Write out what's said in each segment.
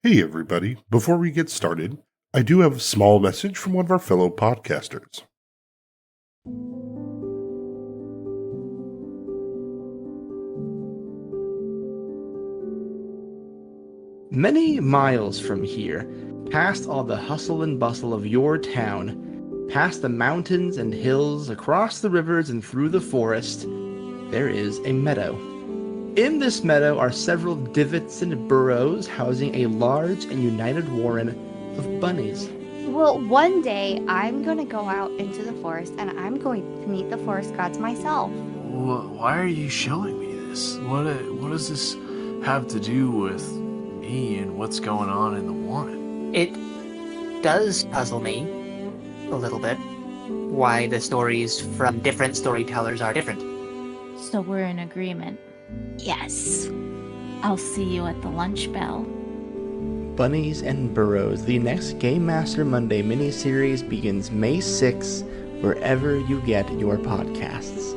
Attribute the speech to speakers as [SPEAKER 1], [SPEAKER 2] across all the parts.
[SPEAKER 1] Hey everybody, before we get started, I do have a small message from one of our fellow podcasters.
[SPEAKER 2] Many miles from here, past all the hustle and bustle of your town, past the mountains and hills, across the rivers and through the forest, there is a meadow. In this meadow are several divots and burrows housing a large and united warren of bunnies.
[SPEAKER 3] Well, one day I'm going to go out into the forest and I'm going to meet the forest gods myself.
[SPEAKER 4] Why are you showing me this? What does this have to do with me and what's going on in the warren?
[SPEAKER 5] It does puzzle me a little bit why the stories from different storytellers are different.
[SPEAKER 6] So we're in agreement.
[SPEAKER 3] Yes.
[SPEAKER 6] I'll see you at the lunch bell.
[SPEAKER 2] Bunnies and Burrows, the next Game Master Monday miniseries begins May 6th, wherever you get your podcasts.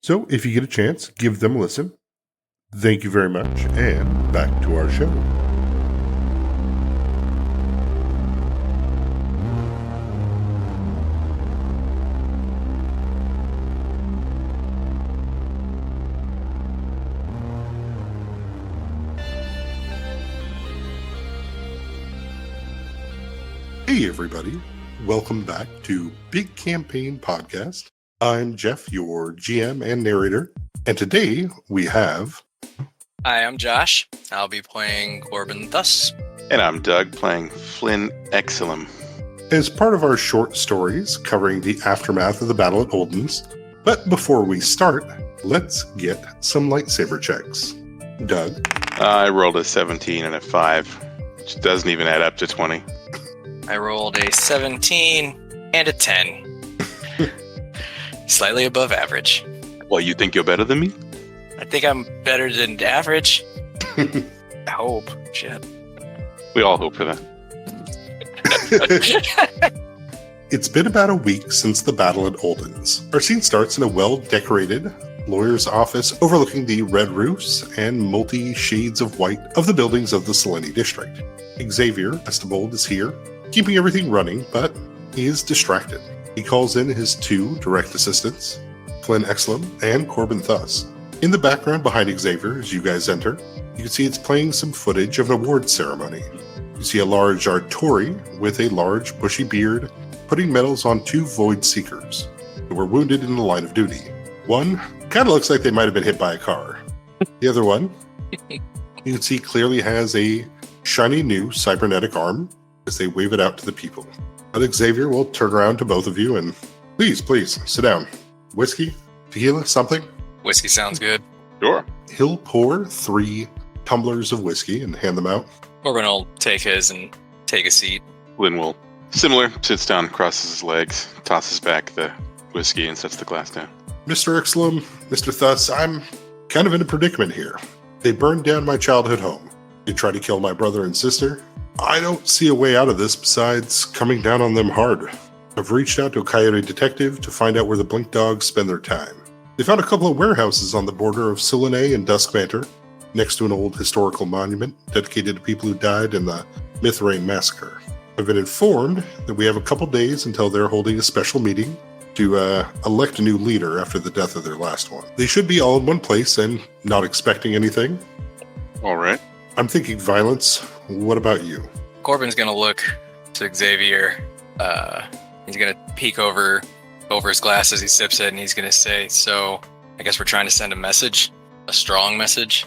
[SPEAKER 1] So if you get a chance, give them a listen. Thank you very much, and back to our show. Hey everybody, welcome back to Big Campaign Podcast. I'm Jeff, your GM and narrator, and today we have...
[SPEAKER 7] Hi, I'm Josh. I'll be playing Corbin Thus.
[SPEAKER 8] And I'm Doug, playing Flynn Exelum.
[SPEAKER 1] as part of our short stories covering the aftermath of the battle at Olden's. But before we start, let's get some lightsaber checks. Doug?
[SPEAKER 8] I rolled a 17 and a 5, which doesn't even add up to 20.
[SPEAKER 7] I rolled a 17 and a 10. Slightly above average.
[SPEAKER 8] Well, you think you're better than me?
[SPEAKER 7] I think I'm better than average. I hope. Shit.
[SPEAKER 8] We all hope for that.
[SPEAKER 1] It's been about a week since the battle at Olden's. Our scene starts in a well-decorated lawyer's office overlooking the red roofs and multi-shades of white of the buildings of the Selene district. Xavier Estebold is here, keeping everything running, but he is distracted. He calls in his two direct assistants, Flynn Exelum and Corbin Thus. In the background behind Xavier, as you guys enter, you can see it's playing some footage of an award ceremony. You see a large Artori with a large bushy beard putting medals on two Void Seekers who were wounded in the line of duty. One kind of looks like they might have been hit by a car. The other one, you can see clearly has a shiny new cybernetic arm as they wave it out to the people. But Xavier will turn around to both of you and please, sit down. Whiskey? Tequila? Something?
[SPEAKER 7] Whiskey sounds good.
[SPEAKER 8] Sure.
[SPEAKER 1] He'll pour 3 tumblers of whiskey and hand them out.
[SPEAKER 7] Corbin will take his and take a seat.
[SPEAKER 8] Flynn will, sits down, crosses his legs, tosses back the whiskey, and sets the glass down.
[SPEAKER 1] Mr. Exelum, Mr. Thus, I'm kind of in a predicament here. They burned down my childhood home. They tried to kill my brother and sister. I don't see a way out of this besides coming down on them hard. I've reached out to a coyote detective to find out where the Blink Dogs spend their time. They found a couple of warehouses on the border of Selene and Duskmanter, next to an old historical monument dedicated to people who died in the Mithrain massacre. I've been informed that we have a couple days until they're holding a special meeting to elect a new leader after the death of their last one. They should be all in one place and not expecting anything.
[SPEAKER 8] All right.
[SPEAKER 1] I'm thinking violence. What about you?
[SPEAKER 7] Corbin's going to look to Xavier. He's going to peek over his glass as he sips it, and he's going to say, so I guess we're trying to send a message, a strong message.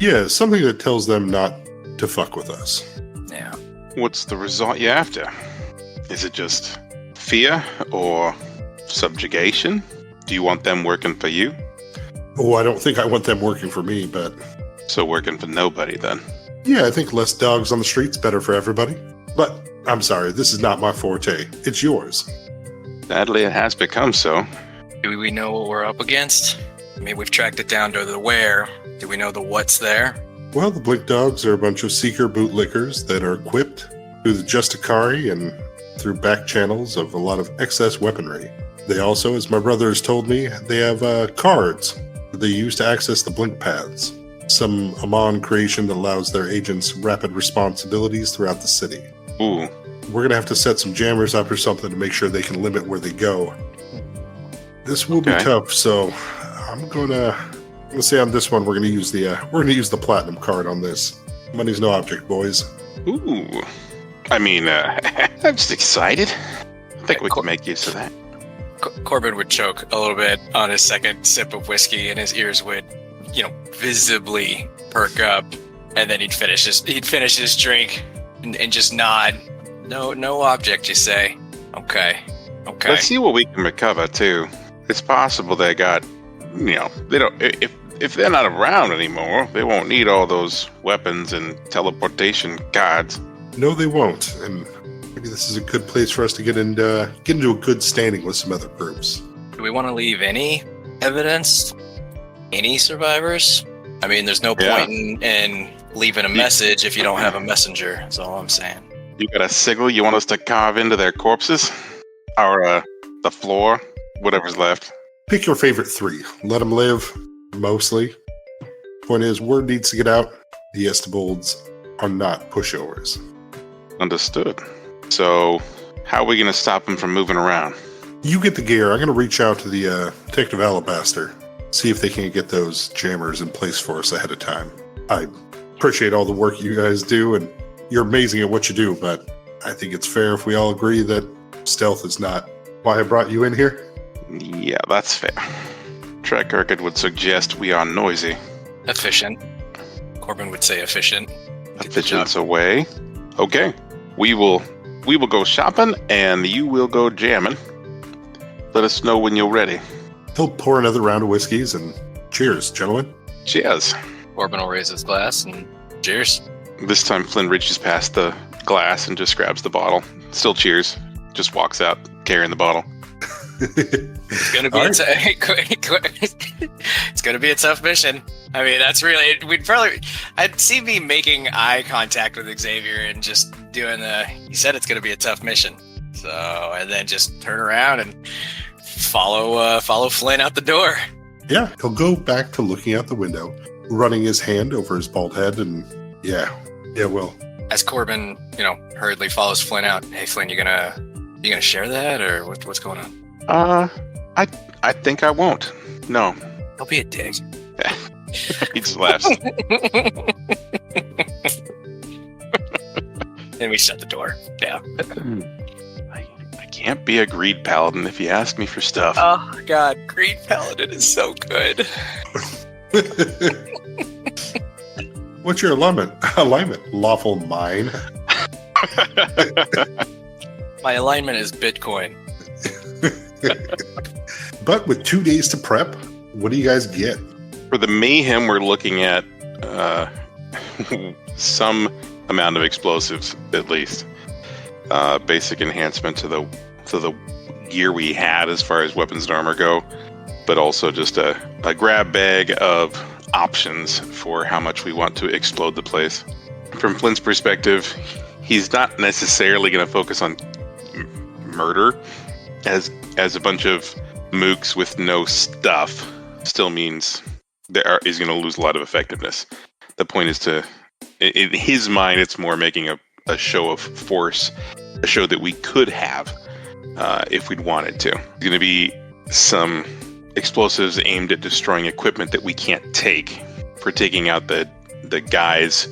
[SPEAKER 1] Yeah, something that tells them not to fuck with us.
[SPEAKER 7] Yeah.
[SPEAKER 8] What's the result you're after? Is it just fear or subjugation? Do you want them working for you?
[SPEAKER 1] Oh, I don't think I want them working for me, but...
[SPEAKER 8] So working for nobody, then?
[SPEAKER 1] Yeah, I think less dogs on the street's better for everybody. But, I'm sorry, this is not my forte. It's yours.
[SPEAKER 8] Sadly, it has become so.
[SPEAKER 7] Do we know what we're up against? I mean, we've tracked it down to the where. Do we know the what's there?
[SPEAKER 1] Well, the Blink Dogs are a bunch of seeker bootlickers that are equipped through the Justicari and through back channels of a lot of excess weaponry. They also, as my brother has told me, they have cards that they use to access the blink paths, some Amon creation that allows their agents rapid responsibilities throughout the city.
[SPEAKER 8] Ooh.
[SPEAKER 1] We're going to have to set some jammers up or something to make sure they can limit where they go. This will be tough, so I'm going to say on this one we're going to use the platinum card on this. Money's no object, boys.
[SPEAKER 8] Ooh. I mean, I'm just excited. I think we can make use of that.
[SPEAKER 7] Corbin would choke a little bit on his second sip of whiskey, and his ears would, visibly perk up, and then he'd finish his drink and just nod. No object, you say? Okay.
[SPEAKER 8] Let's see what we can recover too. It's possible they got, they don't. If they're not around anymore, they won't need all those weapons and teleportation cards.
[SPEAKER 1] No, they won't. And maybe this is a good place for us to get into a good standing with some other groups.
[SPEAKER 7] Do we want to leave any evidence? Any survivors? I mean, there's no point in leaving a message if you don't have a messenger. That's all I'm saying.
[SPEAKER 8] You got a signal you want us to carve into their corpses? Or the floor? Whatever's left.
[SPEAKER 1] Pick your favorite 3. Let them live, mostly. Point is, word needs to get out. The Estebolds are not pushovers.
[SPEAKER 8] Understood. So, how are we going to stop them from moving around?
[SPEAKER 1] You get the gear. I'm going to reach out to the Detective Alabaster. See if they can get those jammers in place for us ahead of time. I appreciate all the work you guys do, and you're amazing at what you do, but I think it's fair if we all agree that stealth is not why I brought you in here.
[SPEAKER 8] Yeah, that's fair. Track record would suggest we are noisy.
[SPEAKER 7] Efficient. Corbin would say efficient.
[SPEAKER 8] Efficient's away. Okay. We will go shopping, and you will go jamming. Let us know when you're ready.
[SPEAKER 1] He'll pour another round of whiskeys, and cheers, gentlemen.
[SPEAKER 8] Cheers.
[SPEAKER 7] Corbin will raise his glass, and cheers.
[SPEAKER 8] This time Flynn reaches past the glass and just grabs the bottle. Still cheers. Just walks out, carrying the bottle.
[SPEAKER 7] It's gonna be it's gonna be a tough mission. I mean, that's really I'd see me making eye contact with Xavier and just doing he said it's gonna be a tough mission. So, and then just turn around and follow Flynn out the door.
[SPEAKER 1] Yeah, he'll go back to looking out the window, running his hand over his bald head, and yeah, will.
[SPEAKER 7] As Corbin, hurriedly follows Flynn out. Hey, Flynn, you gonna share that, or what's going on?
[SPEAKER 8] I think I won't. No.
[SPEAKER 7] Don't be a dick.
[SPEAKER 8] He just laughs.
[SPEAKER 7] Then we shut the door. Yeah.
[SPEAKER 8] I can't be a greed paladin if you ask me for stuff.
[SPEAKER 7] Oh God, greed paladin is so good.
[SPEAKER 1] What's your alignment? Lawful mine.
[SPEAKER 7] My alignment is Bitcoin.
[SPEAKER 1] But with 2 days to prep, what do you guys get?
[SPEAKER 8] For the mayhem, we're looking at some amount of explosives, at least. Basic enhancement to the gear we had as far as weapons and armor go, but also just a grab bag of options for how much we want to explode the place. From Flynn's perspective, he's not necessarily going to focus on murder, as a bunch of mooks with no stuff still means he's going to lose a lot of effectiveness. The point is in his mind, it's more making a show of force, a show that we could have if we'd wanted to. There's going to be some explosives aimed at destroying equipment that we can't take, for taking out the guys,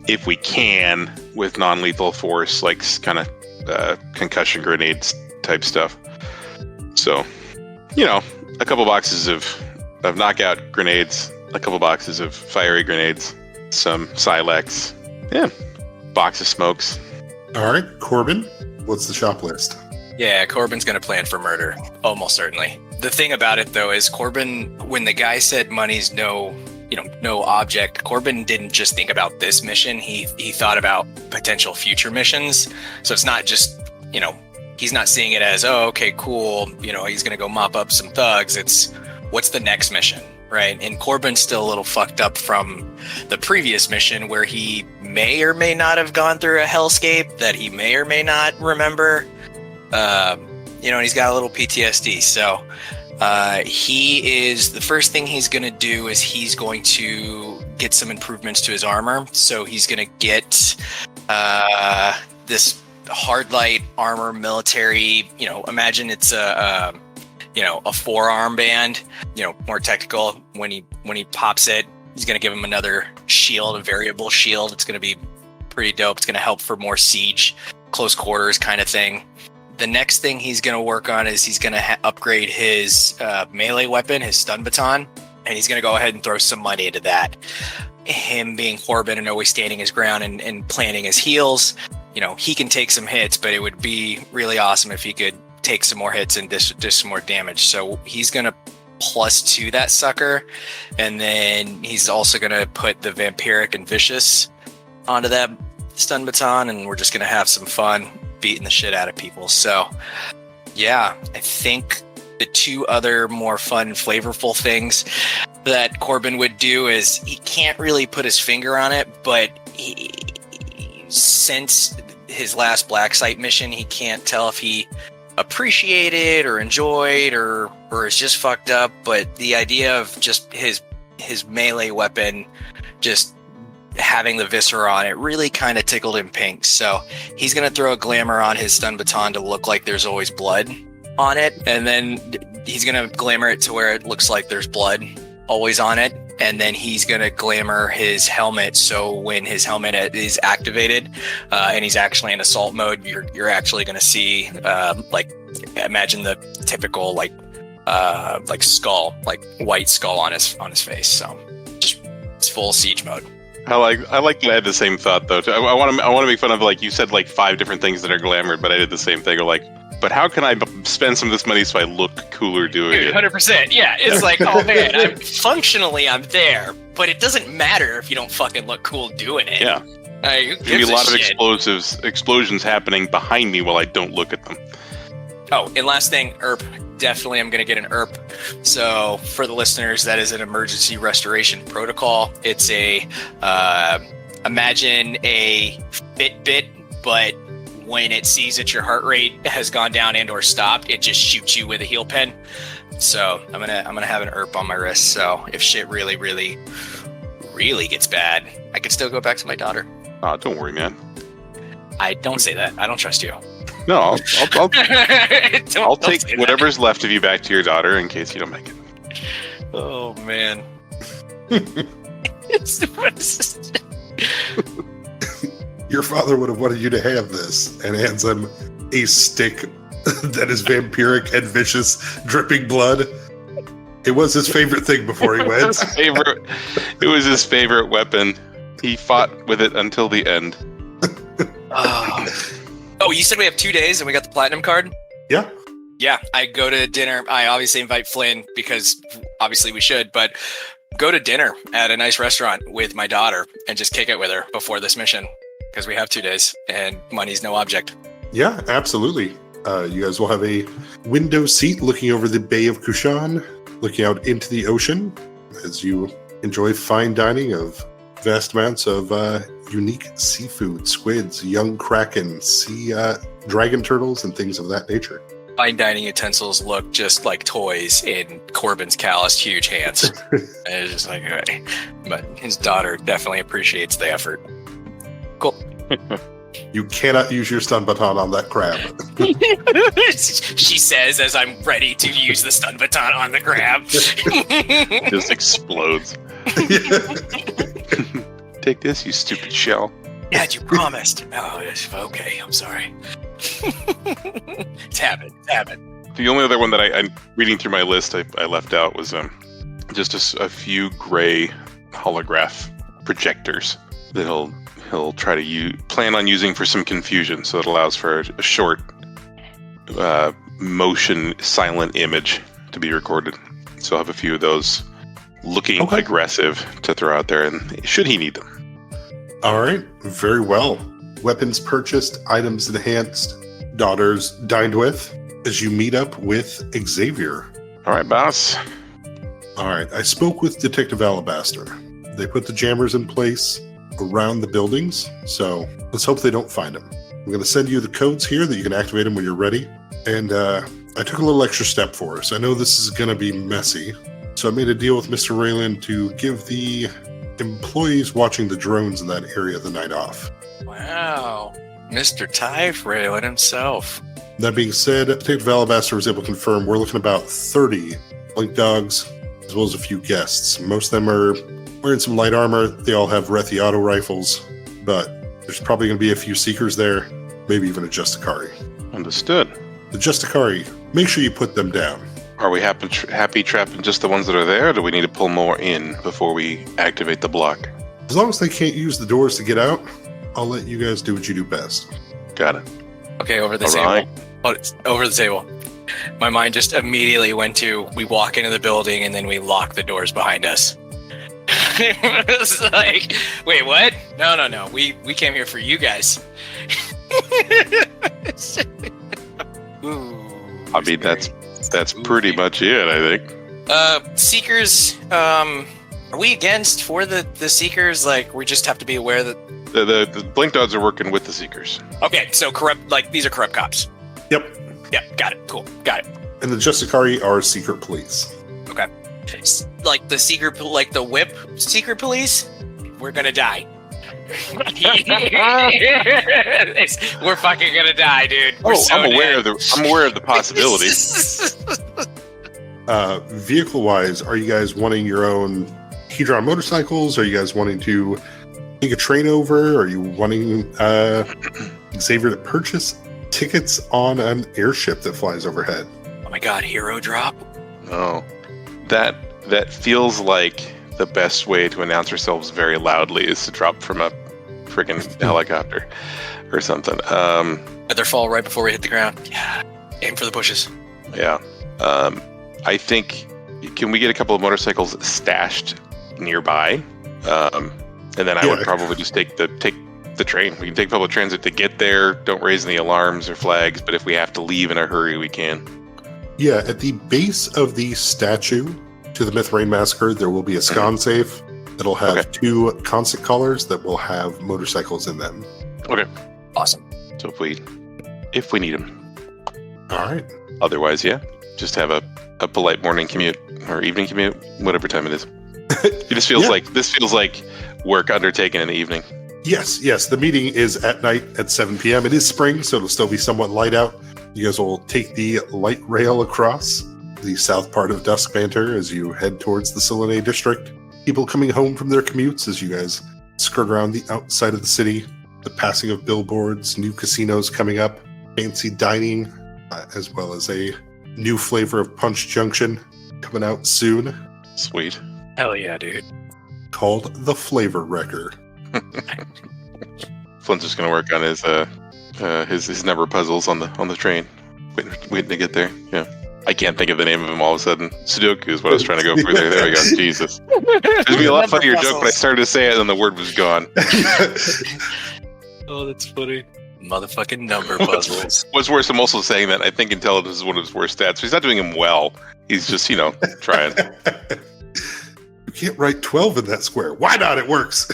[SPEAKER 8] if we can, with non-lethal force, like kind of concussion grenades type stuff. So, a couple boxes of knockout grenades, a couple boxes of fiery grenades, some Silex, box of smokes.
[SPEAKER 1] All right, Corbin, what's the shop list?
[SPEAKER 7] Yeah, Corbin's going to plan for murder, almost certainly. The thing about it, though, is Corbin, when the guy said money's no object, Corbin didn't just think about this mission. He thought about potential future missions. So it's not just, he's not seeing it as, oh, okay, cool, he's going to go mop up some thugs. It's, what's the next mission, right? And Corbin's still a little fucked up from the previous mission where he may or may not have gone through a hellscape that he may or may not remember. And he's got a little PTSD. So The first thing he's going to do is he's going to get some improvements to his armor. So he's going to get this hard light armor military, imagine it's a forearm band, more technical. When he pops it, he's going to give him another shield, a variable shield. It's going to be pretty dope. It's going to help for more siege, close quarters kind of thing. The next thing he's going to work on is he's going to upgrade his melee weapon, his stun baton, and he's going to go ahead and throw some money into that. Him being Corbin and always standing his ground and planting his heals, he can take some hits, but it would be really awesome if he could take some more hits and dish some more damage. So he's going to +2 that sucker, and then he's also going to put the Vampiric and Vicious onto that stun baton, and we're just going to have some fun beating the shit out of people. So yeah, I think the two other more fun, flavorful things that Corbin would do is he can't really put his finger on it, but since his last Black Site mission, he can't tell if he appreciated or enjoyed or is just fucked up. But the idea of just his melee weapon just having the viscera on it really kind of tickled him pink. So he's going to throw a glamour on his stun baton to look like there's always blood on it, and then he's going to glamour it to where it looks like there's blood always on it. And then he's going to glamour his helmet, so when his helmet is activated and he's actually in assault mode, you're actually going to see imagine the typical like skull, like white skull on his face. So just it's full siege mode.
[SPEAKER 8] I like that I had the same thought though. I want to make fun of, like you said, like 5 different things that are glamored, but I did the same thing. Or like, but how can I spend some of this money so I look cooler doing it?
[SPEAKER 7] 100%. Yeah, it's like, oh man, I'm there, but it doesn't matter if you don't fucking look cool doing it.
[SPEAKER 8] Yeah,
[SPEAKER 7] there's
[SPEAKER 8] gonna be a lot of explosions happening behind me while I don't look at them.
[SPEAKER 7] Oh, and last thing, ERP. Definitely I'm going to get an ERP. So for the listeners, that is an emergency restoration protocol. It's imagine a Fitbit, but when it sees that your heart rate has gone down and or stopped, it just shoots you with a heel pin. So I'm gonna have an ERP on my wrist. So if shit really, really, really gets bad, I can still go back to my daughter.
[SPEAKER 8] Don't worry, man.
[SPEAKER 7] I don't say that. I don't trust you.
[SPEAKER 8] No, I'll take whatever's left of you back to your daughter in case you don't make it.
[SPEAKER 7] Oh man.
[SPEAKER 1] Your father would have wanted you to have this, and hands him a stick that is vampiric and vicious, dripping blood. It was his favorite thing before he went.
[SPEAKER 8] It was his favorite weapon. He fought with it until the end.
[SPEAKER 7] Oh, you said we have 2 days and we got the platinum card?
[SPEAKER 1] Yeah.
[SPEAKER 7] Yeah, I go to dinner. I obviously invite Flynn because obviously we should, but go to dinner at a nice restaurant with my daughter and just kick it with her before this mission because we have 2 days and money's no object.
[SPEAKER 1] Yeah, absolutely. You guys will have a window seat looking over the Bay of Kushan, looking out into the ocean as you enjoy fine dining of vast amounts of unique seafood, squids, young kraken, sea dragon turtles, and things of that nature.
[SPEAKER 7] Fine dining utensils look just like toys in Corbin's calloused, huge hands. And it's just like, okay. But his daughter definitely appreciates the effort. Cool.
[SPEAKER 1] You cannot use your stun baton on that crab.
[SPEAKER 7] She says as I'm ready to use the stun baton on the crab.
[SPEAKER 8] Just explodes. Take this, you stupid shell.
[SPEAKER 7] Dad, you promised. Oh, okay, I'm sorry. It's happened.
[SPEAKER 8] The only other one that I'm reading through my list I left out was just a few gray holograph projectors that he'll try to plan on using for some confusion, so it allows for a short motion silent image to be recorded. So I'll have a few of those looking aggressive to throw out there, and should he need them.
[SPEAKER 1] All right, very well. Weapons purchased, items enhanced, daughters dined with, as you meet up with Xavier.
[SPEAKER 8] All right, boss.
[SPEAKER 1] All right, I spoke with Detective Alabaster. They put the jammers in place around the buildings, so let's hope they don't find them. I'm going to send you the codes here that you can activate them when you're ready. And I took a little extra step for us. I know this is going to be messy, so I made a deal with Mr. Rayland to give the employees watching the drones in that area the night off.
[SPEAKER 7] Wow. Mr. Ty Rayland himself.
[SPEAKER 1] That being said, Detective Alabaster was able to confirm we're looking at about 30 blink dogs, as well as a few guests. Most of them are wearing some light armor. They all have Rethi auto rifles, but there's probably going to be a few Seekers there, maybe even a Justicari.
[SPEAKER 8] Understood.
[SPEAKER 1] The Justicari, make sure you put them down.
[SPEAKER 8] Are we happy trapping just the ones that are there, or do we need to pull more in before we activate the block?
[SPEAKER 1] As long as they can't use the doors to get out, I'll let you guys do what you do best.
[SPEAKER 8] Got it.
[SPEAKER 7] Okay, over the
[SPEAKER 8] All
[SPEAKER 7] table.
[SPEAKER 8] right.
[SPEAKER 7] Oh, it's over the table. My mind just immediately went to, we walk into the building and then we lock the doors behind us. It's like, wait, what? No. We came here for you guys. Ooh,
[SPEAKER 8] I mean, that's pretty much it, I think.
[SPEAKER 7] Seekers, are we against for the Seekers? Like, we just have to be aware that...
[SPEAKER 8] The Blink Dogs are working with the Seekers.
[SPEAKER 7] Okay, so corrupt, like, these are corrupt cops.
[SPEAKER 1] Yep.
[SPEAKER 7] Yep, got it, cool, got it.
[SPEAKER 1] And the Justicari are secret police.
[SPEAKER 7] Okay. Like the secret, like the whip secret police, we're gonna die. We're fucking gonna die, dude.
[SPEAKER 8] I'm aware of the possibility.
[SPEAKER 1] Vehicle-wise, are you guys wanting your own Hedron motorcycles? Are you guys wanting to take a train over? Are you wanting Xavier to purchase tickets on an airship that flies overhead?
[SPEAKER 7] Oh my god, hero drop.
[SPEAKER 8] Oh, that feels like the best way to announce ourselves very loudly is to drop from a freaking helicopter or something.
[SPEAKER 7] Either fall right before we hit the ground. Yeah. Aim for the bushes.
[SPEAKER 8] Yeah. I think, can we get a couple of motorcycles stashed nearby? And then I would probably just take the train. We can take public transit to get there. Don't raise any alarms or flags, but if we have to leave in a hurry, we can.
[SPEAKER 1] Yeah, at the base of the statue to the Myth Rain Massacre, there will be a scon safe that'll have 2 constant collars that will have motorcycles in them.
[SPEAKER 8] Okay.
[SPEAKER 7] Awesome.
[SPEAKER 8] So if we need them.
[SPEAKER 1] All right.
[SPEAKER 8] Otherwise, yeah, just have a polite morning commute or evening commute, whatever time it is. It just feels like this feels like work undertaken in the evening.
[SPEAKER 1] Yes. The meeting is at night at 7 p.m. It is spring, so it'll still be somewhat light out. You guys will take the light rail across the south part of Dusk Banter as you head towards the Selene district. People coming home from their commutes as you guys skirt around the outside of the city. The passing of billboards, new casinos coming up, fancy dining, as well as a new flavor of Punch Junction coming out soon.
[SPEAKER 8] Sweet.
[SPEAKER 7] Hell yeah, dude.
[SPEAKER 1] Called the Flavor Wrecker.
[SPEAKER 8] Flint's just gonna work on his number puzzles on the train, waiting to get there. Yeah, I can't think of the name of him all of a sudden. Sudoku is what I was trying to go for there. There we go. Jesus, there's gonna be a lot funnier joke, but I started to say it and the word was gone.
[SPEAKER 7] Oh, that's funny. Motherfucking number puzzles.
[SPEAKER 8] What's worse, I'm also saying that I think intelligence is one of his worst stats. So he's not doing him well. He's just trying.
[SPEAKER 1] You can't write 12 in that square. Why not? It works.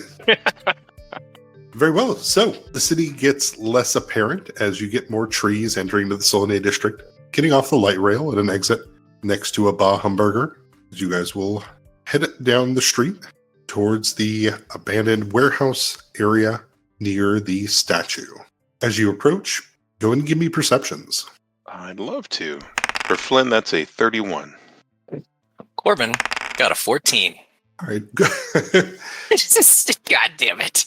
[SPEAKER 1] Very well. So the city gets less apparent as you get more trees entering into the Solene district, getting off the light rail at an exit next to a Bah Hamburger. You guys will head down the street towards the abandoned warehouse area near the statue. As you approach, go and give me perceptions.
[SPEAKER 8] I'd love to. For Flynn, that's a 31.
[SPEAKER 7] Corbin got a 14.
[SPEAKER 1] All right.
[SPEAKER 7] God damn it.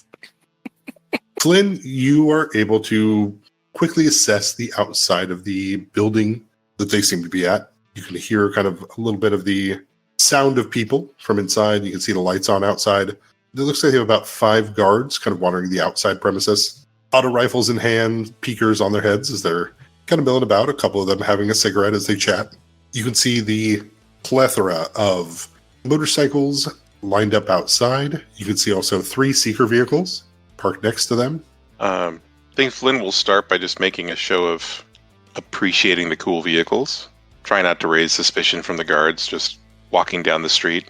[SPEAKER 1] Flynn, you are able to quickly assess the outside of the building that they seem to be at. You can hear kind of a little bit of the sound of people from inside. You can see the lights on outside. It looks like they have about 5 guards kind of wandering the outside premises. Auto rifles in hand, peekers on their heads as they're kind of milling about, a couple of them having a cigarette as they chat. You can see the plethora of motorcycles lined up outside. You can see also 3 seeker vehicles parked next to them.
[SPEAKER 8] I think Flynn will start by just making a show of appreciating the cool vehicles. Try not to raise suspicion from the guards, just walking down the street.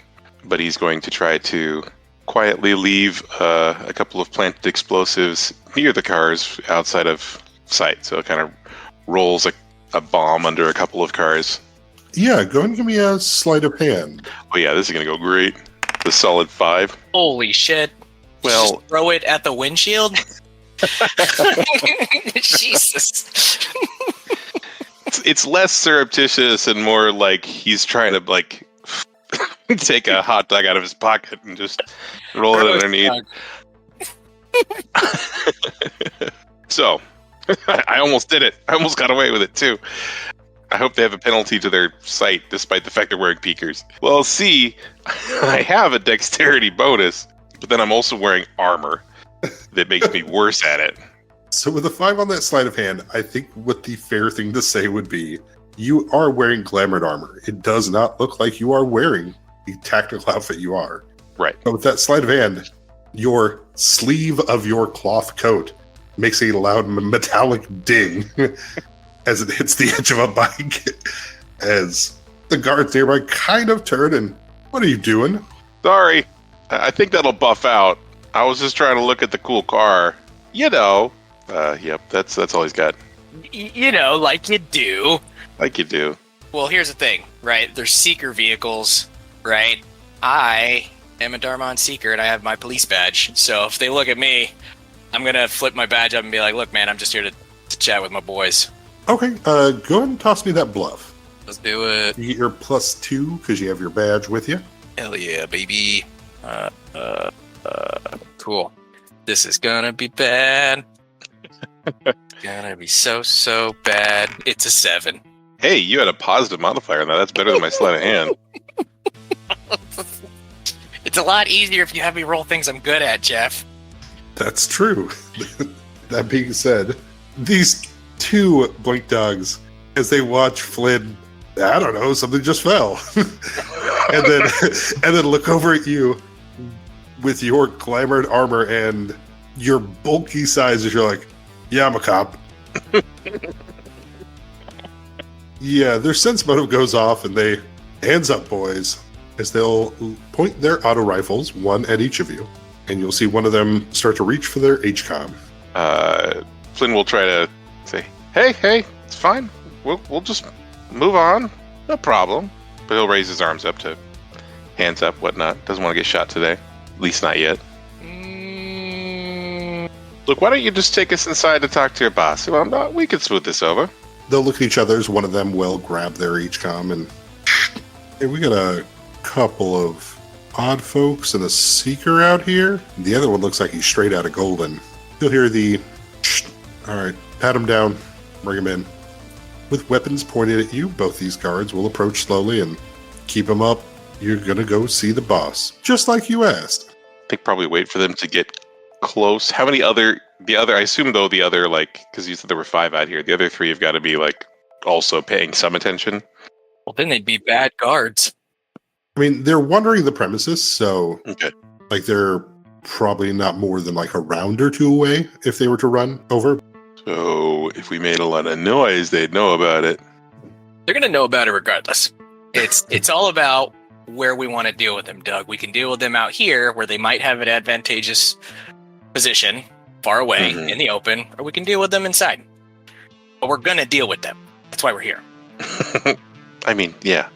[SPEAKER 8] But he's going to try to quietly leave a couple of planted explosives near the cars outside of sight. So it kind of rolls a bomb under a couple of cars.
[SPEAKER 1] Yeah, go ahead and give me a sleight of hand.
[SPEAKER 8] Oh yeah, this is gonna go great. The solid 5.
[SPEAKER 7] Holy shit.
[SPEAKER 8] Well,
[SPEAKER 7] Just throw it at the windshield? Jesus.
[SPEAKER 8] it's less surreptitious and more like he's trying to like take a hot dog out of his pocket and just roll it underneath. So, I almost did it. I almost got away with it too. I hope they have a penalty to their sight, despite the fact they're wearing peakers. Well, see, I have a dexterity bonus, but then I'm also wearing armor that makes me worse at it.
[SPEAKER 1] So with a 5 on that sleight of hand, I think what the fair thing to say would be, you are wearing glamored armor. It does not look like you are wearing the tactical outfit you are.
[SPEAKER 8] Right.
[SPEAKER 1] But with that sleight of hand, your sleeve of your cloth coat makes a loud metallic ding as it hits the edge of a bike, as the guards nearby kind of turn and, what are you doing?
[SPEAKER 8] Sorry. I think that'll buff out. I was just trying to look at the cool car. You know. Yep, that's all he's got.
[SPEAKER 7] You know, like you do.
[SPEAKER 8] Like you do.
[SPEAKER 7] Well, here's the thing, right? There's seeker vehicles, right? I am a Darmon seeker and I have my police badge. So if they look at me, I'm going to flip my badge up and be like, look, man, I'm just here to chat with my boys.
[SPEAKER 1] Okay, go ahead and toss me that bluff.
[SPEAKER 7] Let's do it.
[SPEAKER 1] You get your +2 because you have your badge with you.
[SPEAKER 7] Hell yeah, baby. Cool. This is gonna be bad. It's gonna be so bad. It's a 7.
[SPEAKER 8] Hey, you had a positive modifier on that. That's better than my sleight of hand.
[SPEAKER 7] It's a lot easier if you have me roll things I'm good at, Jeff.
[SPEAKER 1] That's true. That being said, these 2 blink dogs, as they watch Flynn, I don't know, something just fell, and then look over at you with your glamored armor and your bulky size, as you're like, yeah, I'm a cop. Yeah, their sense motive goes off, and they, hands up, boys, as they'll point their auto rifles, one at each of you, and you'll see one of them start to reach for their HCOM.
[SPEAKER 8] Flynn will try to say, hey, it's fine. We'll just move on. No problem. But he'll raise his arms up to hands up, whatnot. Doesn't want to get shot today. At least not yet. Look, why don't you just take us inside to talk to your boss? Well, we can smooth this over.
[SPEAKER 1] They'll look at each other as one of them will grab their HCOM, and hey, we got a couple of odd folks and a seeker out here. The other one looks like he's straight out of Golden. You'll hear the, all right, pat him down, bring him in. With weapons pointed at you, both these guards will approach slowly and keep him up. You're gonna go see the boss, just like you asked.
[SPEAKER 8] I think probably wait for them to get close. How many I assume though the other, like, because you said there were 5 out here, the other 3 have got to be like also paying some attention.
[SPEAKER 7] Well, then they'd be bad guards.
[SPEAKER 1] I mean, they're wandering the premises, so
[SPEAKER 8] Okay.
[SPEAKER 1] like they're probably not more than like a round or 2 away if they were to run over.
[SPEAKER 8] So if we made a lot of noise, they'd know about it.
[SPEAKER 7] They're gonna know about it regardless. It's all about where we want to deal with them, Doug. We can deal with them out here where they might have an advantageous position far away in the open, or we can deal with them inside. But we're gonna deal with them. That's why we're here.
[SPEAKER 8] I mean, yeah.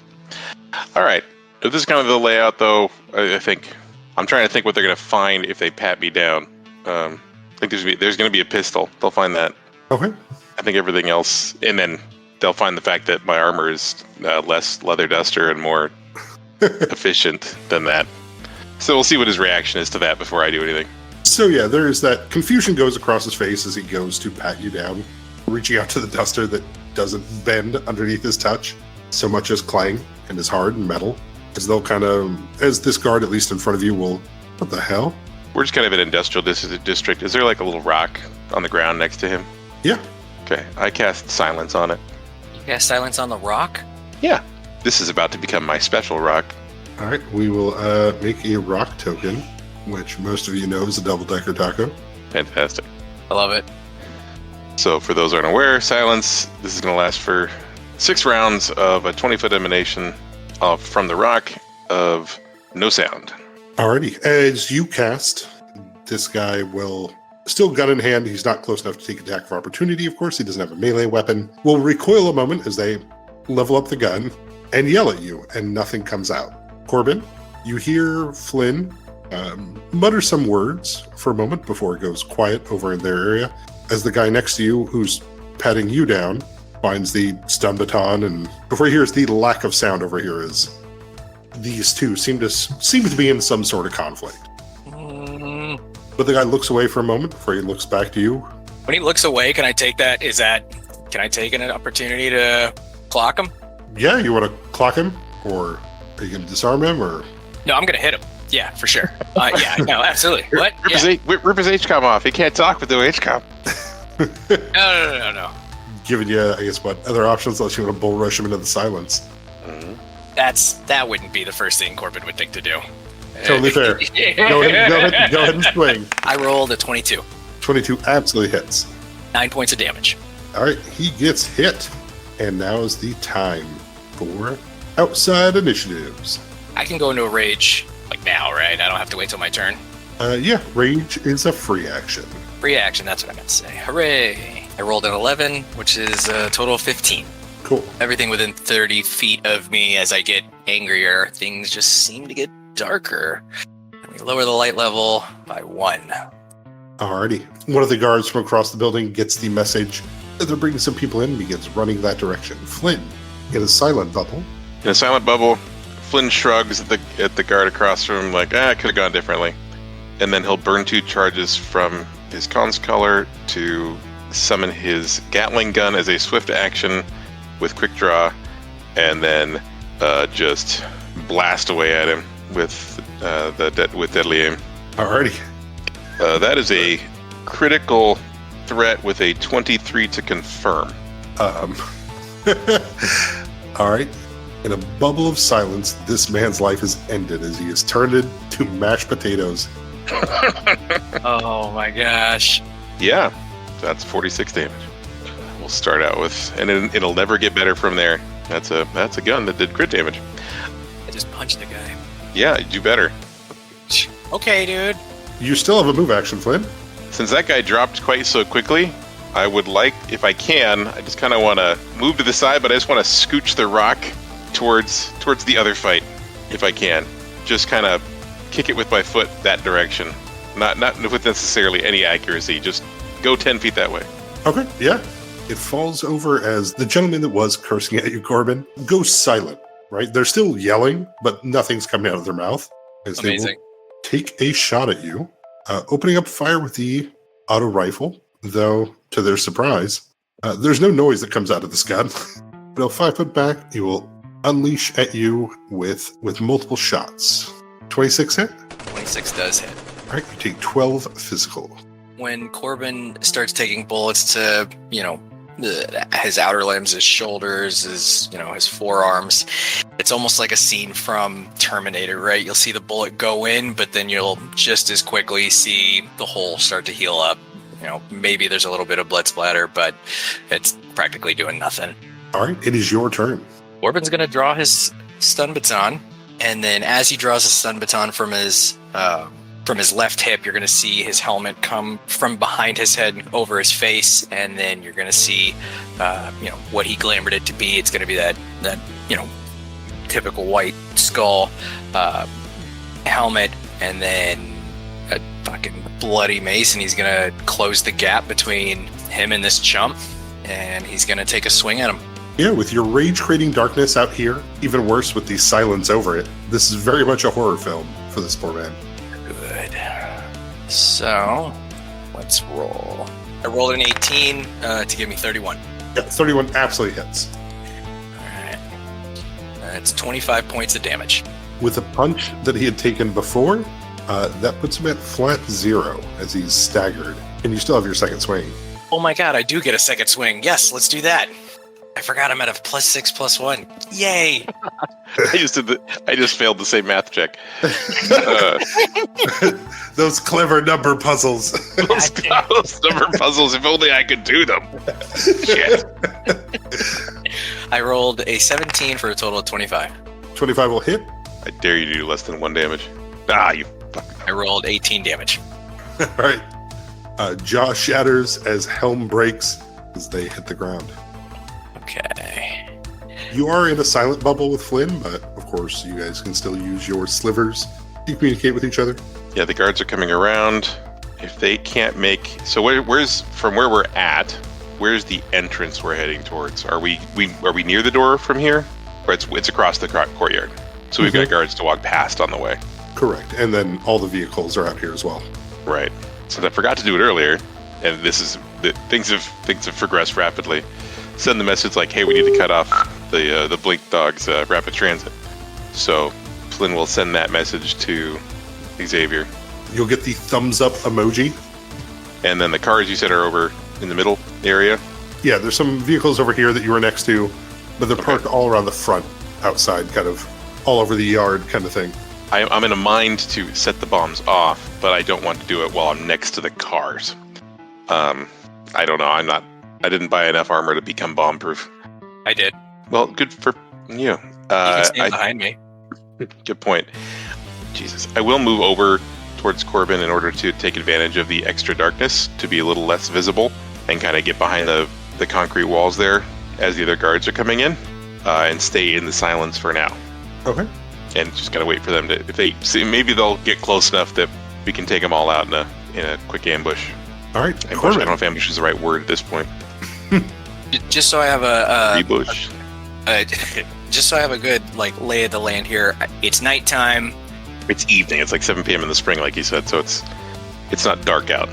[SPEAKER 8] All right. If this is kind of the layout, though, I think I'm trying to think what they're going to find if they pat me down. I think there's going to be a pistol. They'll find that.
[SPEAKER 1] Okay.
[SPEAKER 8] I think everything else, and then they'll find the fact that my armor is less leather duster and more efficient than that. So we'll see what his reaction is to that before I do anything.
[SPEAKER 1] So yeah, there is that confusion goes across his face as he goes to pat you down, reaching out to the duster that doesn't bend underneath his touch so much as clang and is hard and metal. As they'll as this guard, at least in front of you, will, what the hell?
[SPEAKER 8] We're just kind of an industrial district. Is there like a little rock on the ground next to him?
[SPEAKER 1] Yeah.
[SPEAKER 8] Okay, I cast silence on it.
[SPEAKER 7] You cast silence on the rock?
[SPEAKER 8] Yeah. This is about to become my special rock.
[SPEAKER 1] All right, we will make a rock token, which most of you know is a double-decker taco.
[SPEAKER 8] Fantastic.
[SPEAKER 7] I love it.
[SPEAKER 8] So for those who aren't aware, silence, this is going to last for 6 rounds of a 20-foot emanation from the rock of no sound.
[SPEAKER 1] Alrighty, as you cast, this guy will still gun in hand. He's not close enough to take attack of opportunity, of course. He doesn't have a melee weapon. Will recoil a moment as they level up the gun and yell at you, and nothing comes out. Corbin, you hear Flynn mutter some words for a moment before it goes quiet over in their area, as the guy next to you, who's patting you down, finds the stun baton, and before he hears the lack of sound over here is these two seem to be in some sort of conflict. But the guy looks away for a moment before he looks back to you.
[SPEAKER 7] When he looks away, can I take that? Can I take an opportunity to clock him?
[SPEAKER 1] Yeah, you want to clock him? Or are you going to disarm him? Or
[SPEAKER 7] No, I'm going to hit him. Yeah, for sure. Yeah, no, absolutely. What?
[SPEAKER 8] Rip his HCOM off. He can't talk with no HCOM.
[SPEAKER 7] No.
[SPEAKER 1] giving you, I guess, what other options unless you want to bull rush him into the silence?
[SPEAKER 7] That wouldn't be the first thing Corbin would think to do.
[SPEAKER 1] Totally fair. Go ahead and swing.
[SPEAKER 7] I rolled a 22.
[SPEAKER 1] 22 absolutely hits.
[SPEAKER 7] 9 points of damage.
[SPEAKER 1] All right, he gets hit. And now is the time for outside initiatives.
[SPEAKER 7] I can go into a rage like now, right? I don't have to wait till my turn.
[SPEAKER 1] Yeah, rage is a free action.
[SPEAKER 7] Free action, that's what I meant to say. Hooray! I rolled an 11, which is a total of 15.
[SPEAKER 1] Cool.
[SPEAKER 7] Everything within 30 feet of me, as I get angrier, things just seem to get darker. We lower the light level by 1.
[SPEAKER 1] Alrighty. One of the guards from across the building gets the message that they're bringing some people in and begins running that direction. Flynn, in a silent bubble.
[SPEAKER 8] In a silent bubble, Flynn shrugs at the guard across from him, like, I could have gone differently. And then he'll burn 2 charges from his comms collar to summon his Gatling gun as a swift action with quick draw, and then just blast away at him with deadly aim.
[SPEAKER 1] Alrighty.
[SPEAKER 8] That is a critical threat with a 23 to confirm.
[SPEAKER 1] Alright. In a bubble of silence, this man's life is ended as he is turned into mashed potatoes.
[SPEAKER 7] Oh my gosh.
[SPEAKER 8] Yeah, that's 46 damage. We'll start out with, and it'll never get better from there. That's a gun that did crit damage.
[SPEAKER 7] I just punched the guy.
[SPEAKER 8] Yeah, you do better.
[SPEAKER 7] Okay, dude.
[SPEAKER 1] You still have a move action, Flynn.
[SPEAKER 8] Since that guy dropped quite so quickly, I would like, if I can, I just kind of want to move to the side, but I just want to scooch the rock towards the other fight, if I can. Just kind of kick it with my foot that direction. Not with necessarily any accuracy, just go 10 feet that way.
[SPEAKER 1] Okay, yeah. It falls over as the gentleman that was cursing at you, Corbin, goes silent, right? They're still yelling, but nothing's coming out of their mouth. As
[SPEAKER 7] Amazing.
[SPEAKER 1] They will take a shot at you, opening up fire with the auto rifle, though, to their surprise, there's no noise that comes out of this gun. They'll 5 foot back. He will unleash at you with multiple shots. 26 hit?
[SPEAKER 7] 26 does hit.
[SPEAKER 1] All right, you take 12 physical.
[SPEAKER 7] When Corbin starts taking bullets to, his outer limbs, his shoulders, his forearms, it's almost like a scene from Terminator, right? You'll see the bullet go in, but then you'll just as quickly see the hole start to heal up. Maybe there's a little bit of blood splatter, but it's practically doing nothing.
[SPEAKER 1] All right, it is your turn.
[SPEAKER 7] Corbin's going to draw his stun baton, and then as he draws his stun baton from his left hip, you're going to see his helmet come from behind his head over his face, and then you're going to see, what he glamored it to be. It's going to be that typical white skull helmet, and then a fucking bloody mace, and he's going to close the gap between him and this chump, and he's going to take a swing at him.
[SPEAKER 1] Yeah, with your rage-creating darkness out here, even worse with the silence over it, this is very much a horror film for this poor man.
[SPEAKER 7] Good. So, let's roll. I rolled an 18 to give me 31.
[SPEAKER 1] Yeah, 31 absolutely hits.
[SPEAKER 7] Alright. That's 25 points of damage.
[SPEAKER 1] With a punch that he had taken before, that puts him at flat 0 as he's staggered. And you still have your second swing.
[SPEAKER 7] Oh my god, I do get a second swing. Yes, let's do that. I forgot I'm at a +6/+1. Yay!
[SPEAKER 8] I just failed the same math check.
[SPEAKER 1] Those clever number puzzles.
[SPEAKER 8] those number puzzles, if only I could do them. Shit.
[SPEAKER 7] I rolled a 17 for a total of 25.
[SPEAKER 1] 25 will hit.
[SPEAKER 8] I dare you to do less than 1 damage. You fuck.
[SPEAKER 7] I rolled 18 damage.
[SPEAKER 1] All right. Jaw shatters as helm breaks as they hit the ground.
[SPEAKER 7] Okay.
[SPEAKER 1] You are in a silent bubble with Flynn, but of course you guys can still use your slivers to communicate with each other.
[SPEAKER 8] Yeah, the guards are coming around. If they can't make... So where's from where we're at, where's the entrance we're heading towards? Are we near the door from here? Or it's across the courtyard? So we've got guards to walk past on the way.
[SPEAKER 1] Correct. And then all the vehicles are out here as well.
[SPEAKER 8] Right. So I forgot to do it earlier, and things have progressed rapidly. Send the message like, hey, we need to cut off the Blink Dog's rapid transit. So Flynn will send that message to Xavier.
[SPEAKER 1] You'll get the thumbs up emoji.
[SPEAKER 8] And then the cars you said are over in the middle area?
[SPEAKER 1] Yeah, there's some vehicles over here that you were next to, but they're parked all around the front, outside, kind of all over the yard kind of thing.
[SPEAKER 8] I'm in a mind to set the bombs off, but I don't want to do it while I'm next to the cars. I don't know. I didn't buy enough armor to become bomb-proof.
[SPEAKER 7] I did.
[SPEAKER 8] Well, good for you.
[SPEAKER 7] You can stand behind me.
[SPEAKER 8] Good point. Jesus. I will move over towards Corbin in order to take advantage of the extra darkness to be a little less visible and kind of get behind the concrete walls there as the other guards are coming in and stay in the silence for now.
[SPEAKER 1] Okay.
[SPEAKER 8] And just gotta wait for them to, if they see, maybe they'll get close enough that we can take them all out in a quick ambush.
[SPEAKER 1] All right,
[SPEAKER 8] Ambush,
[SPEAKER 1] Corbin.
[SPEAKER 8] I don't know if ambush is the right word at this point.
[SPEAKER 7] Just so I have a
[SPEAKER 8] Rebush.
[SPEAKER 7] just so I have a good lay of the land here. It's nighttime.
[SPEAKER 8] It's evening. It's like 7 p.m. in the spring, like you said. So it's not dark out.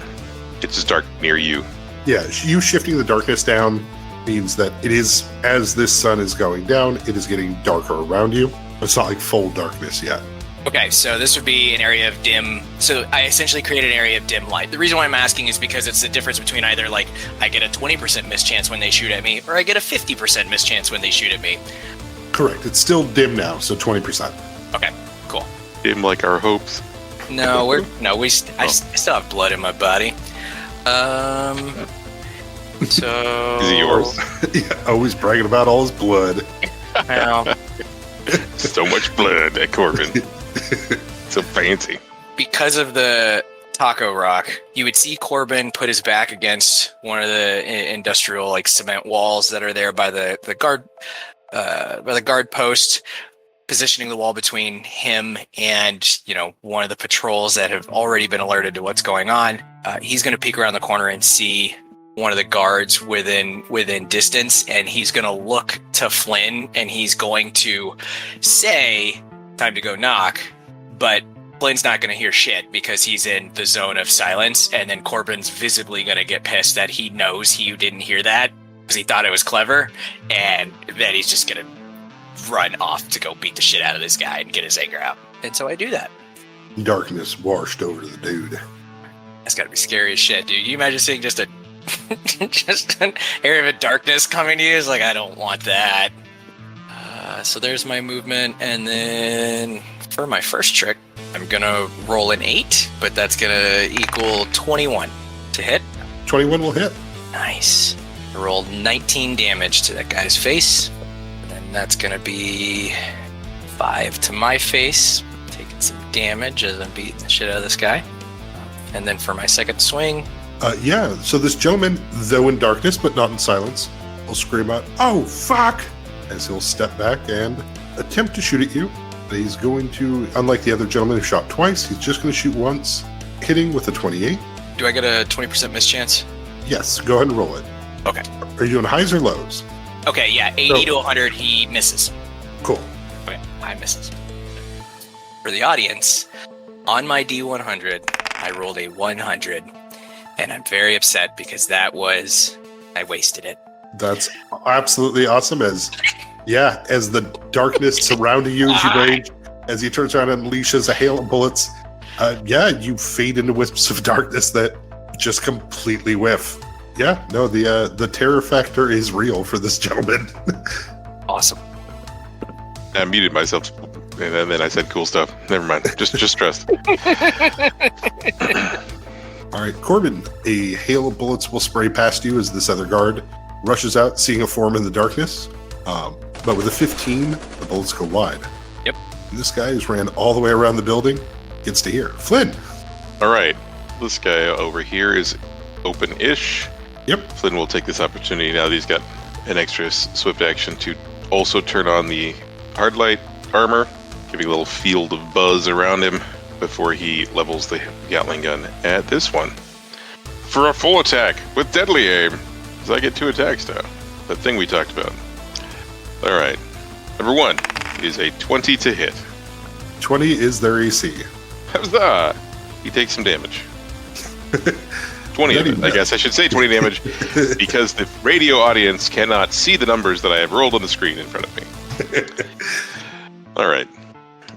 [SPEAKER 8] It's just dark near you.
[SPEAKER 1] Yeah, you shifting the darkness down means that it is, as this sun is going down, it is getting darker around you. It's not like full darkness yet.
[SPEAKER 7] Okay, so this would be an area of dim. So I essentially created an area of dim light. The reason why I'm asking is because it's the difference between either I get a 20% mischance when they shoot at me, or I get a 50% mischance when they shoot at me.
[SPEAKER 1] Correct. It's still dim now, so 20%.
[SPEAKER 7] Okay, cool.
[SPEAKER 8] Dim like our hopes.
[SPEAKER 7] No, I still have blood in my body. So
[SPEAKER 8] Is it yours?
[SPEAKER 1] Yeah, always bragging about all his blood.
[SPEAKER 7] Well,
[SPEAKER 8] So much blood at Corbin. So fancy.
[SPEAKER 7] because of the taco rock, you would see Corbin put his back against one of the industrial cement walls that are there by the guard post, positioning the wall between him and one of the patrols that have already been alerted to what's going on. He's going to peek around the corner and see one of the guards within distance, and he's going to look to Flynn and he's going to say, "Time to go knock," but Flynn's not going to hear shit because he's in the zone of silence, and then Corbin's visibly going to get pissed that he knows you didn't hear that because he thought it was clever, and then he's just going to run off to go beat the shit out of this guy and get his anger out. And so I do that.
[SPEAKER 1] Darkness washed over the dude.
[SPEAKER 7] That's got to be scary as shit, dude. You imagine seeing just an area of darkness coming to you? It's like, I don't want that. So there's my movement, and then for my first trick, I'm gonna roll an 8, but that's gonna equal 21 to hit.
[SPEAKER 1] 21 will hit.
[SPEAKER 7] Nice. I rolled 19 damage to that guy's face, and then that's gonna be 5 to my face, taking some damage as I'm beating the shit out of this guy. And then for my second swing,
[SPEAKER 1] So this gentleman, though in darkness but not in silence, will scream out, "Oh, fuck!" as he'll step back and attempt to shoot at you. But he's going to, unlike the other gentleman who shot twice, he's just going to shoot once, hitting with a 28.
[SPEAKER 7] do I get a 20% mischance?
[SPEAKER 1] Yes, go ahead and roll it.
[SPEAKER 7] Okay.
[SPEAKER 1] Are you doing highs or lows?
[SPEAKER 7] Okay, yeah, 80 to 100, he misses.
[SPEAKER 1] Cool.
[SPEAKER 7] Okay, high misses. For the audience, on my D100, I rolled a 100, and I'm very upset because I wasted it.
[SPEAKER 1] That's absolutely awesome. As the darkness surrounding you as you rage, as he turns around and unleashes a hail of bullets, you fade into wisps of darkness that just completely whiff. Yeah, no, the terror factor is real for this gentleman.
[SPEAKER 7] Awesome.
[SPEAKER 8] I muted myself, and then I said cool stuff. Never mind. Just stressed.
[SPEAKER 1] All right, Corbin, a hail of bullets will spray past you as this other guard rushes out, seeing a form in the darkness. But with a 15, the bullets go wide.
[SPEAKER 7] Yep.
[SPEAKER 1] This guy who's ran all the way around the building gets to here. Flynn!
[SPEAKER 8] All right. This guy over here is open-ish.
[SPEAKER 1] Yep.
[SPEAKER 8] Flynn will take this opportunity now that he's got an extra swift action to also turn on the hard light armor, giving a little field of buzz around him before he levels the Gatling gun at this one. For a full attack with deadly aim. Because I get 2 attacks now. That thing we talked about. Alright. Number 1 is a 20 to hit.
[SPEAKER 1] 20 is their AC.
[SPEAKER 8] Huzzah! He takes some damage. 20 of it, I guess I should say 20 damage, because the radio audience cannot see the numbers that I have rolled on the screen in front of me. Alright.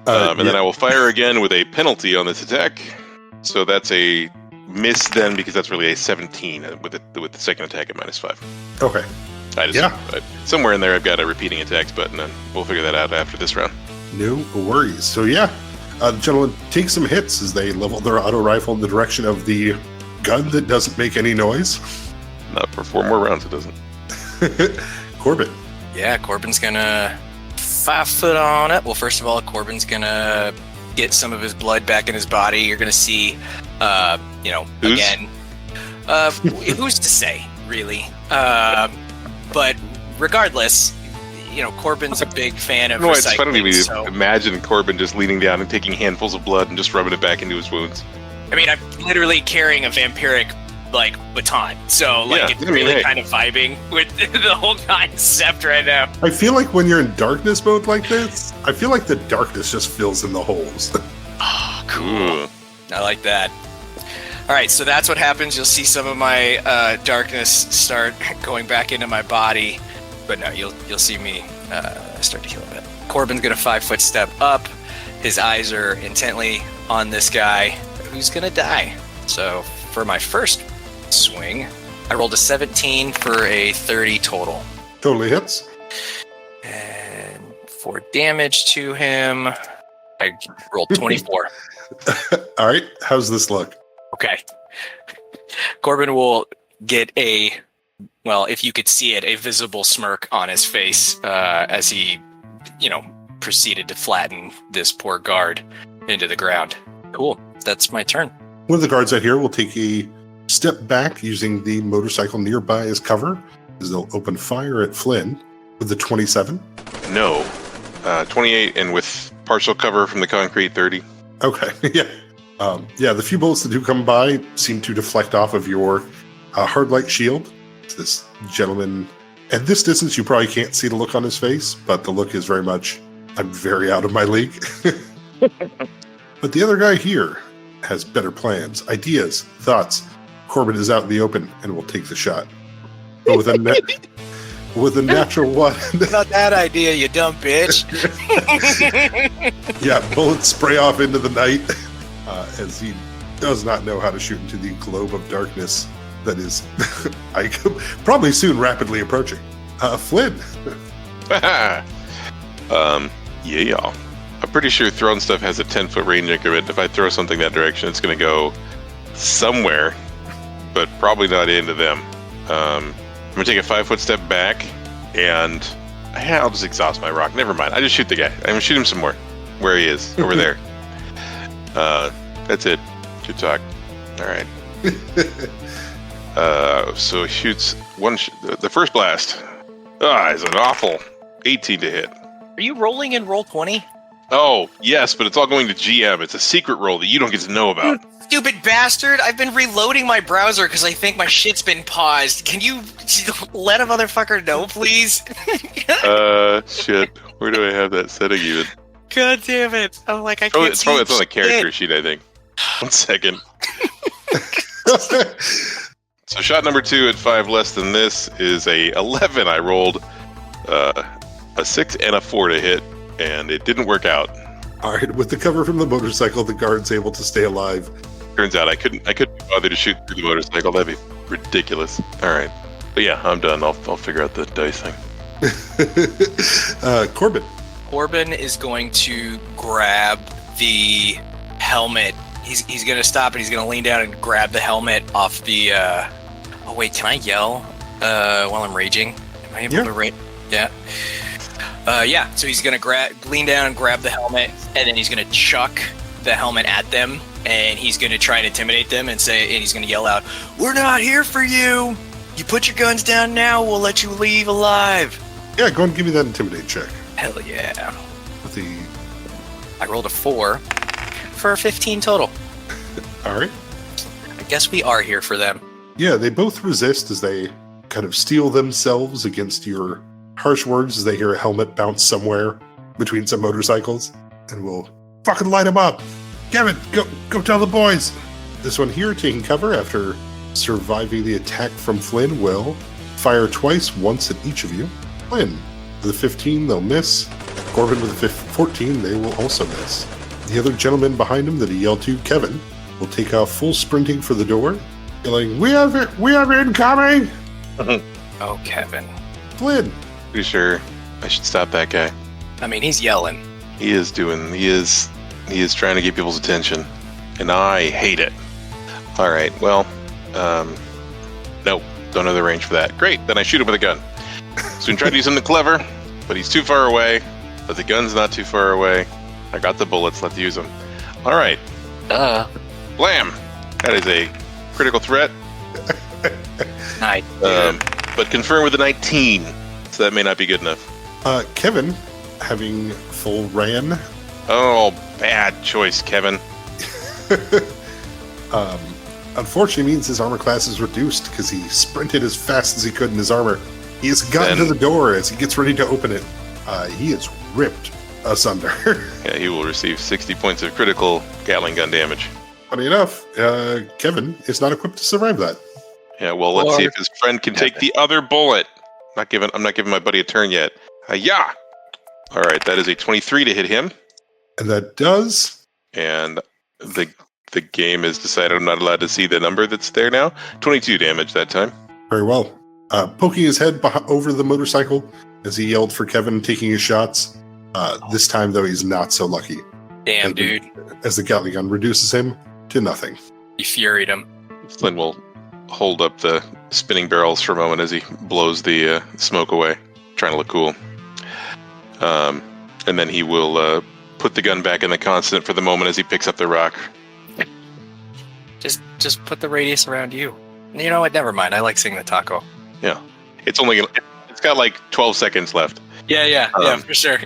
[SPEAKER 8] And then I will fire again with a penalty on this attack. So that's a miss then, because that's really a 17 with the second attack at -5.
[SPEAKER 1] Okay.
[SPEAKER 8] Somewhere in there I've got a repeating attacks button, and we'll figure that out after this round.
[SPEAKER 1] No worries. So the gentlemen take some hits as they level their auto rifle in the direction of the gun that doesn't make any noise.
[SPEAKER 8] Not for 4 more rounds, it doesn't.
[SPEAKER 1] Corbin.
[SPEAKER 7] Yeah, Corbin's gonna 5 foot on it. Well, first of all, Corbin's gonna get some of his blood back in his body. You're gonna see,
[SPEAKER 8] Who's?
[SPEAKER 7] again, who's to say, really? But regardless, Corbin's a big fan of
[SPEAKER 8] No,
[SPEAKER 7] recycling.
[SPEAKER 8] it's funny to me to
[SPEAKER 7] so,
[SPEAKER 8] imagine Corbin just leaning down and taking handfuls of blood and just rubbing it back into his wounds.
[SPEAKER 7] I mean, I'm literally carrying a vampiric baton, so it's really kind of vibing with the whole concept right now.
[SPEAKER 1] I feel like when you're in darkness mode like this, I feel like the darkness just fills in the holes.
[SPEAKER 7] Oh, cool.
[SPEAKER 8] Ooh.
[SPEAKER 7] I like that. All right, so that's what happens. You'll see some of my darkness start going back into my body, but no, you'll see me start to heal a bit. Corbin's gonna 5 foot step up. His eyes are intently on this guy who's gonna die. So for my first swing, I rolled a 17 for a 30 total.
[SPEAKER 1] Totally hits.
[SPEAKER 7] And for damage to him, I rolled 24.
[SPEAKER 1] All right. How's this look?
[SPEAKER 7] Okay. Corbin will get if you could see it, a visible smirk on his face as he, proceeded to flatten this poor guard into the ground. Cool. That's my turn.
[SPEAKER 1] One of the guards out here will take a step back using the motorcycle nearby as cover, as they'll open fire at Flynn with the 27.
[SPEAKER 8] No. 28, and with partial cover from the concrete, 30.
[SPEAKER 1] Okay, yeah. The few bullets that do come by seem to deflect off of your hard light shield. This gentleman, at this distance, you probably can't see the look on his face, but the look is very much, I'm very out of my league. But the other guy here has better plans, ideas, thoughts. Corbin is out in the open and will take the shot. But with a natural one.
[SPEAKER 7] Not that idea, you dumb bitch.
[SPEAKER 1] Yeah, bullets spray off into the night as he does not know how to shoot into the globe of darkness that is probably soon rapidly approaching. Flynn.
[SPEAKER 8] Yeah. I'm pretty sure throwing stuff has a 10-foot range increment. If I throw something that direction, it's going to go somewhere, but probably not into them. I'm going to take a 5-foot step back, and I'll just exhaust my rock. Never mind. I just shoot the guy. I'm going to shoot him some more. Where he is. Over there. That's it. Good talk. All right. So he shoots the first blast. Is an awful 18 to hit.
[SPEAKER 7] Are you rolling in roll 20?
[SPEAKER 8] Oh, yes, but it's all going to GM. It's a secret roll that you don't get to know about.
[SPEAKER 7] Stupid bastard! I've been reloading my browser because I think my shit's been paused. Can you let a motherfucker know, please?
[SPEAKER 8] Shit. Where do I have that setting even?
[SPEAKER 7] God damn it. I'm like, it's
[SPEAKER 8] on the character sheet, I think. 1 second. So shot number 2 at 5 less than this is a 11. I rolled a 6 and a 4 to hit, and it didn't work out.
[SPEAKER 1] All right, with the cover from the motorcycle, the guard's able to stay alive.
[SPEAKER 8] Turns out I couldn't be bothered to shoot through the motorcycle. That'd be ridiculous. All right. But yeah, I'm done. I'll figure out the dice thing.
[SPEAKER 1] Corbin.
[SPEAKER 7] Corbin is going to grab the helmet. He's going to stop and he's going to lean down and grab the helmet off the... Oh, wait, can I yell while I'm raging? Am I able to rage? Yeah. So he's going to lean down and grab the helmet, and then he's going to chuck the helmet at them and he's going to try and intimidate them and he's going to yell out, "We're not here for you! You put your guns down now, we'll let you leave alive!"
[SPEAKER 1] Yeah, go and give me that intimidate check.
[SPEAKER 7] Hell yeah.
[SPEAKER 1] With the...
[SPEAKER 7] I rolled a 4 for 15 total.
[SPEAKER 1] All right.
[SPEAKER 7] I guess we are here for them.
[SPEAKER 1] Yeah, they both resist as they kind of steel themselves against your harsh words as they hear a helmet bounce somewhere between some motorcycles, and will fucking light them up. Kevin, go tell the boys. This one here, taking cover after surviving the attack from Flynn, will fire twice, once at each of you. Flynn, with a 15, they'll miss. Corbin with a 14, they will also miss. The other gentleman behind him that he yelled to, Kevin, will take off full sprinting for the door, yelling, "We have incoming!"
[SPEAKER 7] Oh, Kevin.
[SPEAKER 1] Flynn.
[SPEAKER 8] Pretty sure I should stop that guy.
[SPEAKER 7] I mean, he's yelling.
[SPEAKER 8] He is trying to get people's attention, and I hate it. All right, well, nope, don't have the range for that. Great, then I shoot him with a gun. So we can try to do something clever, but he's too far away, but the gun's not too far away. I got the bullets, let's use them. All right. Blam! That is a critical threat.
[SPEAKER 7] Nice.
[SPEAKER 8] But confirm with a 19, so that may not be good enough.
[SPEAKER 1] Kevin, having full ran.
[SPEAKER 8] Oh, bad choice, Kevin.
[SPEAKER 1] Unfortunately means his armor class is reduced because he sprinted as fast as he could in his armor. He has gotten to the door as he gets ready to open it. He is ripped asunder.
[SPEAKER 8] Yeah, he will receive 60 points of critical Gatling gun damage.
[SPEAKER 1] Funny enough, Kevin is not equipped to survive that.
[SPEAKER 8] Yeah, well, let's see if his friend can take the other bullet. I'm not giving my buddy a turn yet. Yeah. All right, that is a 23 to hit him.
[SPEAKER 1] And that does.
[SPEAKER 8] And the game has decided I'm not allowed to see the number that's there now. 22 damage that time.
[SPEAKER 1] Very well. Poking his head over the motorcycle as he yelled for Kevin, taking his shots. This time, though, he's not so lucky.
[SPEAKER 7] Damn, dude.
[SPEAKER 1] As the Gatling gun reduces him to nothing.
[SPEAKER 7] You furied him.
[SPEAKER 8] Flynn will hold up the spinning barrels for a moment as he blows the smoke away, trying to look cool. And then he will put the gun back in the constant for the moment as he picks up the rock.
[SPEAKER 7] Just put the radius around you. You know what? Never mind. I like seeing the taco.
[SPEAKER 8] Yeah. It's got like 12 seconds left.
[SPEAKER 7] Yeah, for sure.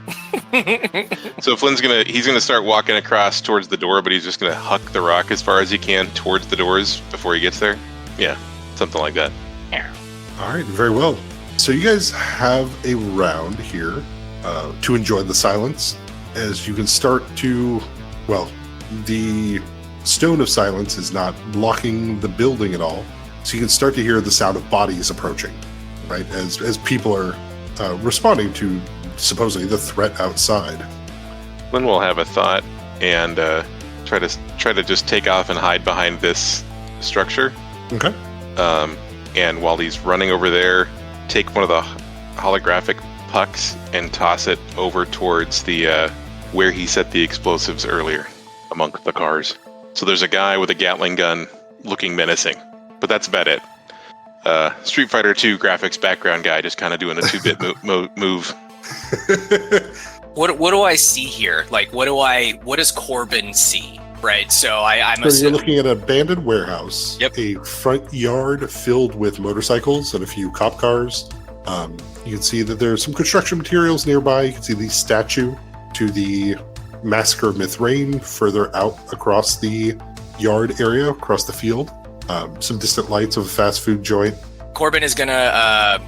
[SPEAKER 8] So Flynn's he's gonna start walking across towards the door, but he's just gonna huck the rock as far as he can towards the doors before he gets there. Yeah, something like that.
[SPEAKER 7] Yeah.
[SPEAKER 1] All right, very well. So you guys have a round here to enjoy the silence, as you can start to, well, the stone of silence is not blocking the building at all, so you can start to hear the sound of bodies approaching, right? As people are responding to supposedly the threat outside.
[SPEAKER 8] Flynn will have a thought and try to just take off and hide behind this structure.
[SPEAKER 1] Okay.
[SPEAKER 8] And while he's running over there, take one of the holographic pucks and toss it over towards the where he set the explosives earlier, among the cars. So there's a guy with a Gatling gun looking menacing, but that's about it. Street Fighter 2 graphics background guy just kind of doing a 2-bit move.
[SPEAKER 7] What do I see here? Like, what does Corbin see? Right, so I'm
[SPEAKER 1] assuming you're looking at an abandoned warehouse.
[SPEAKER 7] Yep.
[SPEAKER 1] A front yard filled with motorcycles and a few cop cars. You can see that there's some construction materials nearby. You can see the statue to the Massacre of Mithrain further out across the yard area, across the field. Some distant lights of a fast food joint.
[SPEAKER 7] Corbin is gonna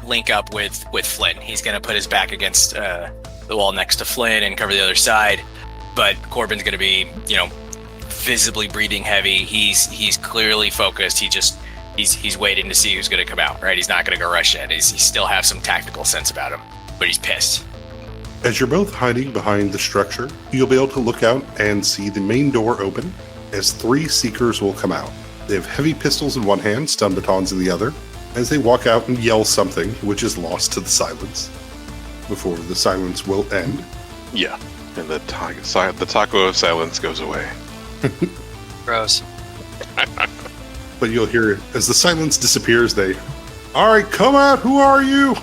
[SPEAKER 7] link up with Flynn. He's gonna put his back against the wall next to Flynn and cover the other side. But Corbin's gonna be, visibly breathing heavy. He's clearly focused. He's waiting to see who's gonna come out. Right, he's not gonna go rush in. He still has some tactical sense about him, but he's pissed.
[SPEAKER 1] As you're both hiding behind the structure, you'll be able to look out and see the main door open as 3 seekers will come out. They have heavy pistols in one hand, stun batons in the other, as they walk out and yell something, which is lost to the silence, before the silence will end.
[SPEAKER 8] Yeah, and the taco of silence goes away.
[SPEAKER 7] Gross.
[SPEAKER 1] But you'll hear, as the silence disappears, all right, come out, who are you?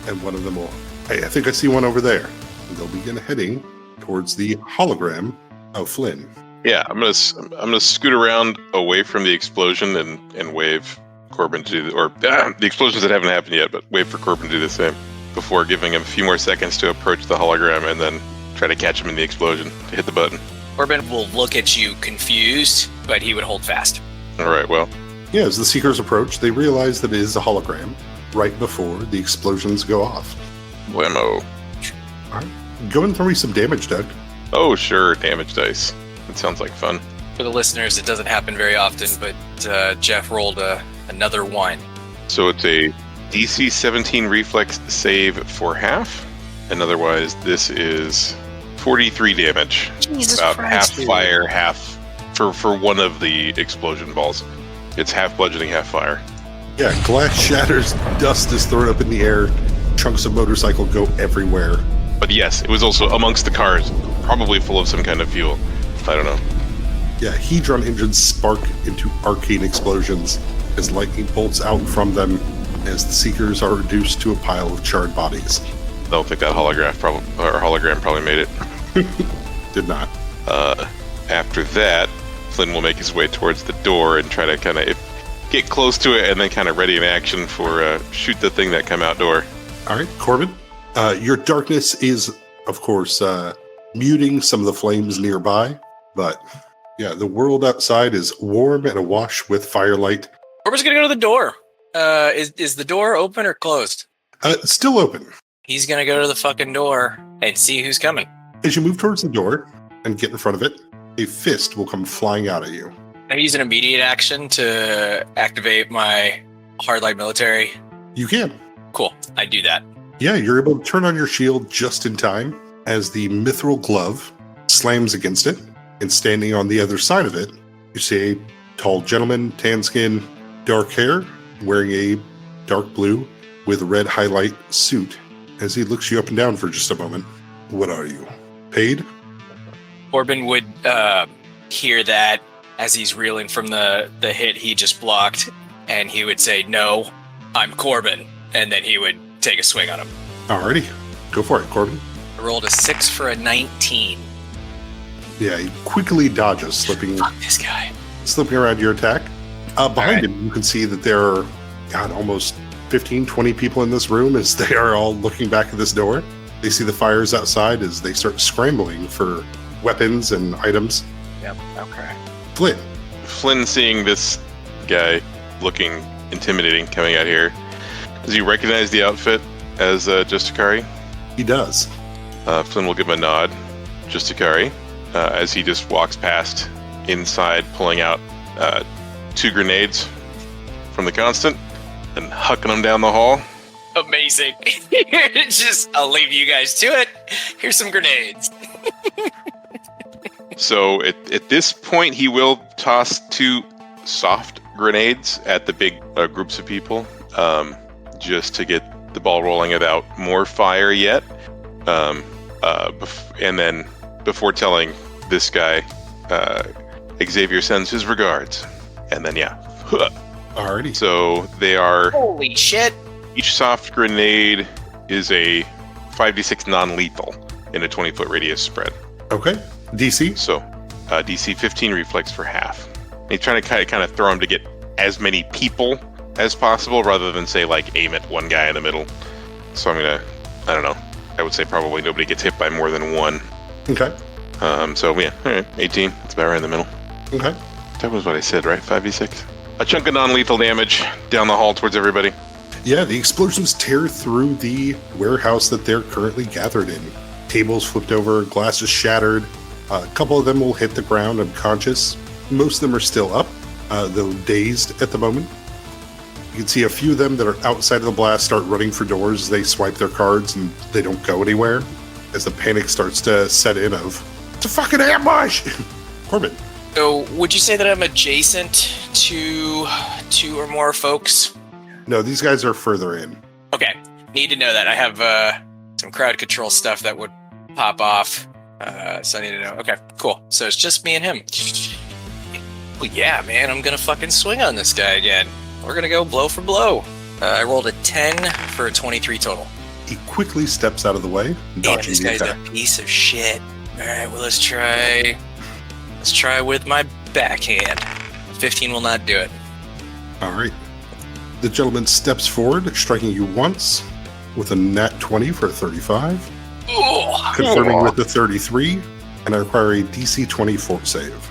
[SPEAKER 1] And one of them will, hey, I think I see one over there. And they'll begin heading towards the hologram of Flynn.
[SPEAKER 8] Yeah, I'm gonna scoot around away from the explosion and wave Corbin to do the explosions that haven't happened yet, but wait for Corbin to do the same before giving him a few more seconds to approach the hologram and then try to catch him in the explosion to hit the button.
[SPEAKER 7] Corbin will look at you confused, but he would hold fast.
[SPEAKER 8] All right, well,
[SPEAKER 1] Yeah, as the Seekers approach, they realize that it is a hologram right before the explosions go off.
[SPEAKER 8] blammo.
[SPEAKER 1] All right. Go and throw me some damage, Doug.
[SPEAKER 8] Oh, sure, damage dice. That sounds like fun.
[SPEAKER 7] For the listeners, it doesn't happen very often, but Jeff rolled another 1.
[SPEAKER 8] So it's a DC 17 reflex save for half, and otherwise this is 43 damage.
[SPEAKER 7] Jesus
[SPEAKER 8] About
[SPEAKER 7] Christ,
[SPEAKER 8] half
[SPEAKER 7] dude.
[SPEAKER 8] fire, half for one of the explosion balls. It's half bludgeoning, half fire.
[SPEAKER 1] Yeah, glass shatters, dust is thrown up in the air, chunks of motorcycle go everywhere.
[SPEAKER 8] But yes, it was also amongst the cars, probably full of some kind of fuel. I don't know.
[SPEAKER 1] Yeah, Hedron engines spark into arcane explosions as lightning bolts out from them as the Seekers are reduced to a pile of charred bodies.
[SPEAKER 8] I don't think that hologram probably made it.
[SPEAKER 1] Did not.
[SPEAKER 8] After that, Flynn will make his way towards the door and try to kind of get close to it and then kind of ready in action for shoot the thing that come out door.
[SPEAKER 1] All right, Corbin. Your darkness is, of course, muting some of the flames nearby, but yeah, the world outside is warm and awash with firelight.
[SPEAKER 7] Corbin's gonna go to the door. Is the door open or closed?
[SPEAKER 1] It's still open.
[SPEAKER 7] He's gonna go to the fucking door and see who's coming.
[SPEAKER 1] As you move towards the door and get in front of it, a fist will come flying out at you.
[SPEAKER 7] Can I use an immediate action to activate my hard light military?
[SPEAKER 1] You can.
[SPEAKER 7] Cool, I do that.
[SPEAKER 1] Yeah, you're able to turn on your shield just in time as the mithril glove slams against it, and standing on the other side of it, you see a tall gentleman, tan skin, dark hair, wearing a dark blue with red highlight suit as he looks you up and down for just a moment. What are you? Paid?
[SPEAKER 7] Corbin would hear that as he's reeling from the hit he just blocked, and he would say, "No, I'm Corbin," and then he would take a swing on him.
[SPEAKER 1] Alrighty. Go for it, Corbin.
[SPEAKER 7] I rolled a 6 for a 19.
[SPEAKER 1] Yeah, he quickly dodges, slipping
[SPEAKER 7] Fuck this guy.
[SPEAKER 1] around your attack. Behind
[SPEAKER 7] Alright.
[SPEAKER 1] him, you can see that there are, almost 15, 20 people in this room as they are all looking back at this door. They see the fires outside as they start scrambling for weapons and items.
[SPEAKER 7] Yep, okay.
[SPEAKER 1] Flynn,
[SPEAKER 8] Flynn, seeing this guy looking intimidating coming out here, does he recognize the outfit as Justikari?
[SPEAKER 1] he does.
[SPEAKER 8] Flynn will give him a nod. Justikari, as he just walks past inside, pulling out 2 grenades from the constant and hucking them down the hall.
[SPEAKER 7] Amazing. I'll leave you guys to it. Here's some grenades.
[SPEAKER 8] So at this point, he will toss 2 soft grenades at the big groups of people, just to get the ball rolling without more fire yet. And then before telling this guy, Xavier sends his regards. And then, yeah.
[SPEAKER 1] Alrighty.
[SPEAKER 8] So they are,
[SPEAKER 7] Holy shit.
[SPEAKER 8] each soft grenade is a 5d6 non-lethal in a 20-foot radius spread.
[SPEAKER 1] Okay. DC?
[SPEAKER 8] So DC 15 reflex for half. He's trying to kind of throw him to get as many people as possible rather than say like aim at one guy in the middle. So I'm gonna, I don't know, I would say probably nobody gets hit by more than 1.
[SPEAKER 1] Okay.
[SPEAKER 8] So yeah, all right, 18. That's about right in the middle.
[SPEAKER 1] Okay.
[SPEAKER 8] That was what I said, right? 5d6. A chunk of non-lethal damage down the hall towards everybody.
[SPEAKER 1] Yeah, the explosions tear through the warehouse that they're currently gathered in. Tables flipped over, glasses shattered. A couple of them will hit the ground unconscious. Most of them are still up, though dazed at the moment. You can see a few of them that are outside of the blast start running for doors. They swipe their cards and they don't go anywhere as the panic starts to set in of, it's a fucking ambush! Corbin.
[SPEAKER 7] So, would you say that I'm adjacent to 2 or more folks?
[SPEAKER 1] No, these guys are further in.
[SPEAKER 7] Okay, need to know that. I have some crowd control stuff that would pop off, so I need to know. Okay, cool. So it's just me and him. Well, yeah, man, I'm gonna fucking swing on this guy again. We're gonna go blow for blow. I rolled a 10 for a 23 total.
[SPEAKER 1] He quickly steps out of the way,
[SPEAKER 7] Damn,
[SPEAKER 1] dodging
[SPEAKER 7] this
[SPEAKER 1] the
[SPEAKER 7] guy's
[SPEAKER 1] attack.
[SPEAKER 7] a piece of shit. All right, well, let's try Let's try with my backhand. 15 will not do it.
[SPEAKER 1] All right. The gentleman steps forward, striking you once with a nat 20 for a 35, confirming with the 33, and I require a DC 20 fort save.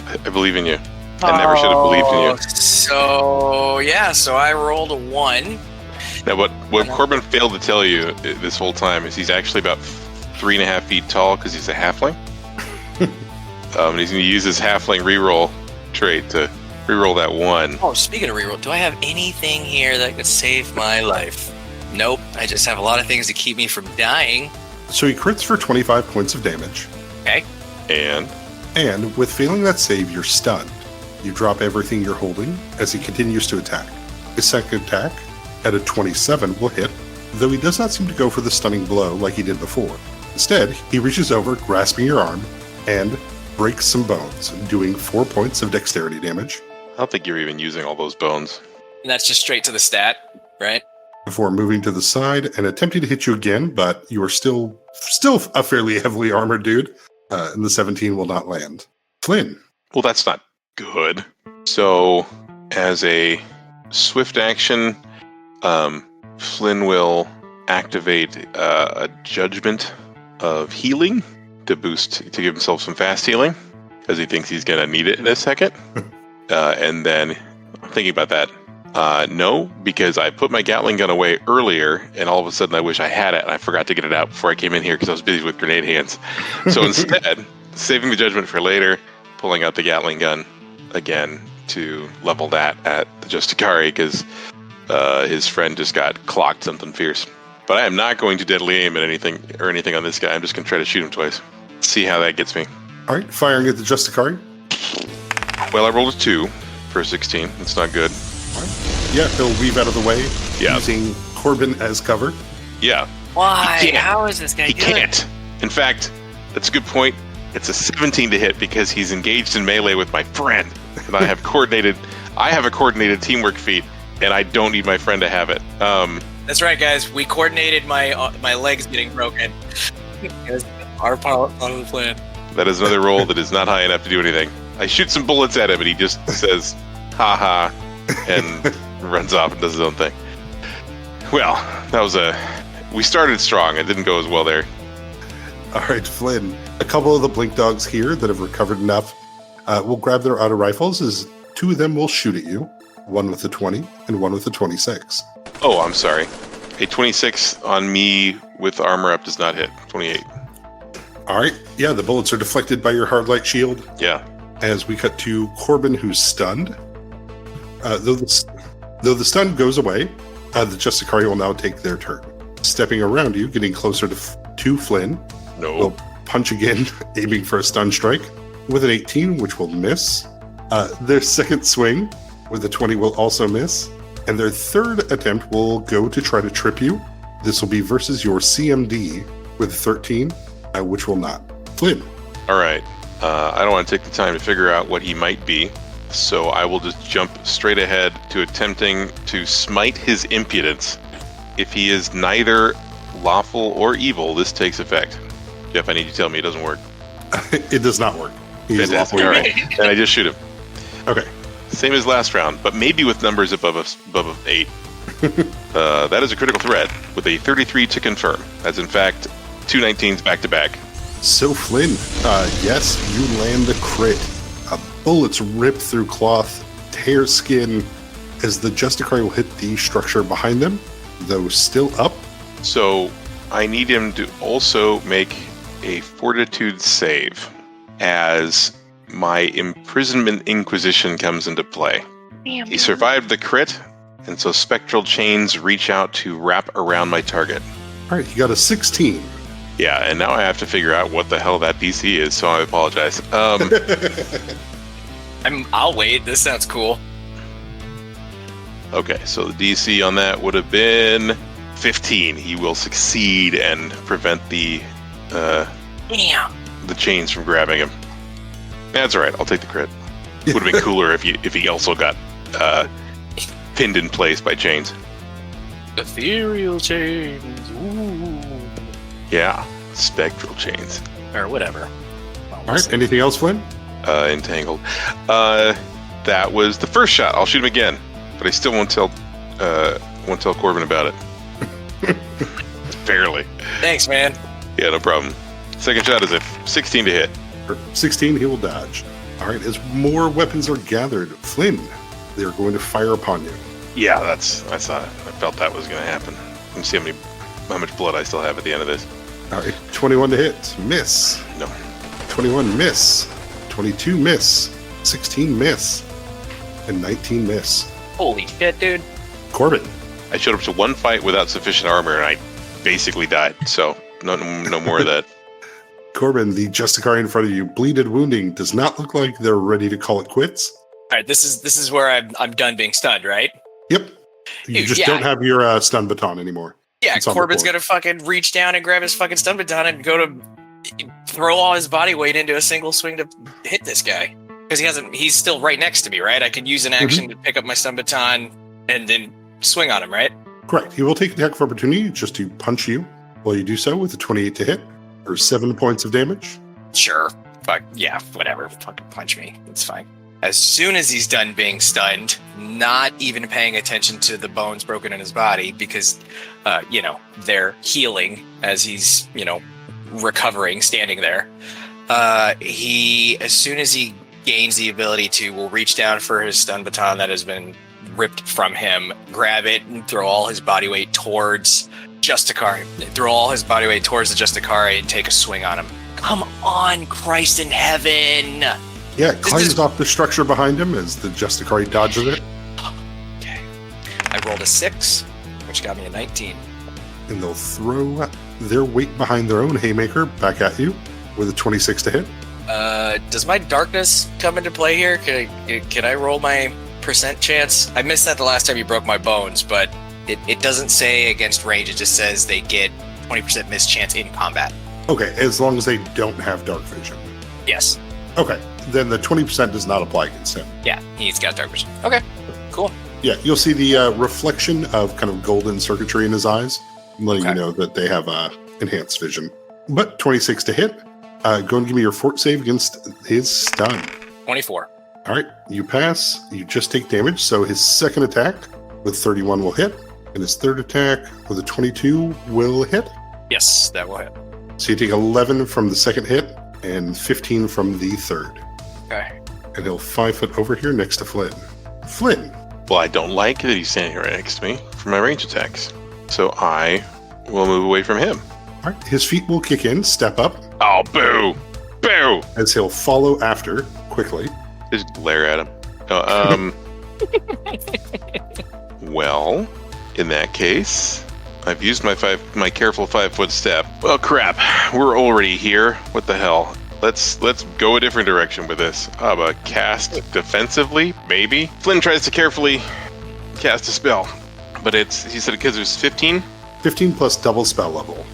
[SPEAKER 8] I believe in you. I never should have believed in you.
[SPEAKER 7] So I rolled a 1.
[SPEAKER 8] Now, what Corbin failed to tell you this whole time is he's actually about 3.5 feet tall because he's a halfling. And he's going to use his halfling reroll trait to reroll that 1.
[SPEAKER 7] Oh, speaking of reroll, do I have anything here that could save my life? Nope. I just have a lot of things to keep me from dying.
[SPEAKER 1] So he crits for 25 points of damage.
[SPEAKER 7] Okay.
[SPEAKER 1] And with failing that save, you're stunned. You drop everything you're holding as he continues to attack. His second attack, at a 27, will hit, though he does not seem to go for the stunning blow like he did before. Instead, he reaches over, grasping your arm, and breaks some bones, doing 4 points of dexterity damage.
[SPEAKER 8] I don't think you're even using all those bones.
[SPEAKER 7] And that's just straight to the stat, right?
[SPEAKER 1] Before moving to the side and attempting to hit you again, but you are still a fairly heavily armored dude, and the 17 will not land. Flynn.
[SPEAKER 8] Well, that's not good. So, as a swift action, Flynn will activate a judgment of healing to give himself some fast healing, because he thinks he's going to need it in a second. And then, I'm thinking about that. No, because I put my Gatling gun away earlier, and all of a sudden I wish I had it, and I forgot to get it out before I came in here because I was busy with grenade hands. So instead, saving the judgment for later, pulling out the Gatling gun again to level that at the Justicari, because his friend just got clocked something fierce. But I am not going to deadly aim at anything on this guy. I'm just going to try to shoot him twice. See how that gets me.
[SPEAKER 1] All right, firing at the Justicari.
[SPEAKER 8] Well, I rolled a 2 for a 16. That's not good.
[SPEAKER 1] Yeah, he'll weave out of the way,
[SPEAKER 8] Yeah.
[SPEAKER 1] using Corbin as cover.
[SPEAKER 8] Yeah.
[SPEAKER 7] Why?
[SPEAKER 8] He can't.
[SPEAKER 7] How is this guy
[SPEAKER 8] He
[SPEAKER 7] doing?
[SPEAKER 8] can't. In fact, that's a good point. It's a 17 to hit because he's engaged in melee with my friend, and I have a coordinated teamwork feat, and I don't need my friend to have it.
[SPEAKER 7] That's right, guys. We coordinated my legs getting broken. It's our part of the plan.
[SPEAKER 8] That is another roll that is not high enough to do anything. I shoot some bullets at him, and he just says, "Ha ha," and runs off and does his own thing. Well, we started strong. It didn't go as well there.
[SPEAKER 1] All right, Flynn. A couple of the blink dogs here that have recovered enough will grab their auto rifles, as 2 of them will shoot at you. One with a 20 and one with a 26.
[SPEAKER 8] Oh, I'm sorry. A 26 on me with armor up does not hit. 28.
[SPEAKER 1] All right. Yeah, the bullets are deflected by your hard light shield.
[SPEAKER 8] Yeah.
[SPEAKER 1] As we cut to Corbin, who's stunned. Though the stun goes away, the Justicari will now take their turn. Stepping around you, getting closer to Flynn,
[SPEAKER 8] No.
[SPEAKER 1] will punch again, aiming for a stun strike with an 18, which will miss. Their second swing with a 20 will also miss. And their third attempt will go to try to trip you. This will be versus your CMD with 13, which will not. Flynn.
[SPEAKER 8] All right. I don't want to take the time to figure out what he might be, so I will just jump straight ahead to attempting to smite his impudence. If he is neither lawful or evil, this takes effect. Jeff, I need you to tell me it doesn't work.
[SPEAKER 1] It does not work. He is
[SPEAKER 8] Fantastic.
[SPEAKER 1] lawfully
[SPEAKER 8] All
[SPEAKER 1] evil.
[SPEAKER 8] right. And I just shoot him.
[SPEAKER 1] Okay.
[SPEAKER 8] Same as last round, but maybe with numbers above 8. That is a critical threat with a 33 to confirm. That's in fact 2 19s back to back.
[SPEAKER 1] So Flynn, yes, you land the crit. Bullets rip through cloth, tear skin, as the Justicari will hit the structure behind them, though still up.
[SPEAKER 8] So I need him to also make a fortitude save as my imprisonment inquisition comes into play. He survived the crit, and so spectral chains reach out to wrap around my target.
[SPEAKER 1] All right, you got a 16.
[SPEAKER 8] Yeah, and now I have to figure out what the hell that DC is, so I apologize.
[SPEAKER 7] I'll wait. This sounds cool.
[SPEAKER 8] Okay, so the DC on that would have been 15. He will succeed and prevent the chains from grabbing him. That's all right. I'll take the crit. Would have been cooler if he also got pinned in place by chains.
[SPEAKER 7] Ethereal chains. Ooh.
[SPEAKER 8] Yeah, spectral chains.
[SPEAKER 7] Or whatever.
[SPEAKER 1] All right, anything else, Flynn?
[SPEAKER 8] entangled. That was the first shot. I'll shoot him again, but I still won't tell Corbin about it. Barely.
[SPEAKER 7] Thanks, man.
[SPEAKER 8] Yeah, no problem. Second shot is a 16 to hit.
[SPEAKER 1] For 16, he will dodge. All right, as more weapons are gathered, Flynn, they're going to fire upon you.
[SPEAKER 8] Yeah, I felt that was going to happen. Let me see how much blood I still have at the end of this.
[SPEAKER 1] All right, 21 to hit, miss.
[SPEAKER 8] No.
[SPEAKER 1] 21 miss. 22 miss. 16 miss. And 19 miss.
[SPEAKER 7] Holy shit, dude.
[SPEAKER 1] Corbin.
[SPEAKER 8] I showed up to one fight without sufficient armor, and I basically died. So no more of that.
[SPEAKER 1] Corbin, the Justicari in front of you, bleeded wounding, does not look like they're ready to call it quits.
[SPEAKER 7] All right, this is where I'm done being stunned, right?
[SPEAKER 1] Yep. You just don't have your stun baton anymore.
[SPEAKER 7] Yeah,
[SPEAKER 1] It's on the
[SPEAKER 7] Corbin's
[SPEAKER 1] board.
[SPEAKER 7] gonna fucking reach down and grab his fucking stun baton and go to throw all his body weight into a single swing to hit this guy. Because he's still right next to me, right? I could use an action to pick up my stun baton and then swing on him, right?
[SPEAKER 1] Correct. He will take attack of opportunity just to punch you while you do so with a 28 to hit for 7 points of damage.
[SPEAKER 7] Sure. Fuck, yeah, whatever. Fucking punch me. It's fine. As soon as he's done being stunned, not even paying attention to the bones broken in his body because, they're healing as he's, recovering, standing there. As soon as he gains the ability to, will reach down for his stun baton that has been ripped from him, grab it, and throw all his body weight towards Justicari. Throw all his body weight towards the Justicari and take a swing on him. Come on, Christ in heaven!
[SPEAKER 1] Yeah, it climbs off the structure behind him as the Justicari dodges it.
[SPEAKER 7] Okay. I rolled a 6, which got me a 19.
[SPEAKER 1] And they'll throw their weight behind their own haymaker back at you with a 26 to hit.
[SPEAKER 7] Does my darkness come into play here? Can I roll my percent chance? I missed that the last time you broke my bones, but it doesn't say against range. It just says they get 20% miss chance in combat.
[SPEAKER 1] Okay, as long as they don't have dark vision.
[SPEAKER 7] Yes.
[SPEAKER 1] Okay, then the 20% does not apply against him.
[SPEAKER 7] Yeah, he's got dark vision. Okay, cool.
[SPEAKER 1] Yeah, you'll see the reflection of kind of golden circuitry in his eyes, letting you know that they have enhanced vision. But 26 to hit. Go and give me your fort save against his stun.
[SPEAKER 7] 24.
[SPEAKER 1] All right, you pass. You just take damage. So his second attack with 31 will hit, and his third attack with a 22 will hit.
[SPEAKER 7] Yes, that will hit.
[SPEAKER 1] So you take 11 from the second hit and 15 from the third.
[SPEAKER 7] Okay.
[SPEAKER 1] And he'll 5 foot over here next to Flynn. Flynn.
[SPEAKER 8] Well, I don't like that he's standing right next to me for my range attacks. So I will move away from him.
[SPEAKER 1] All right, his feet will kick in, step up,
[SPEAKER 8] Oh, boo! Boo!
[SPEAKER 1] as he'll follow after quickly.
[SPEAKER 8] Just glare at him. Well, in that case, I've used my careful 5-foot step. Well, crap. We're already here. What the hell? Let's go a different direction with this. Cast defensively, maybe. Flynn tries to carefully cast a spell, but he said because it was 15.
[SPEAKER 1] 15 plus double spell level.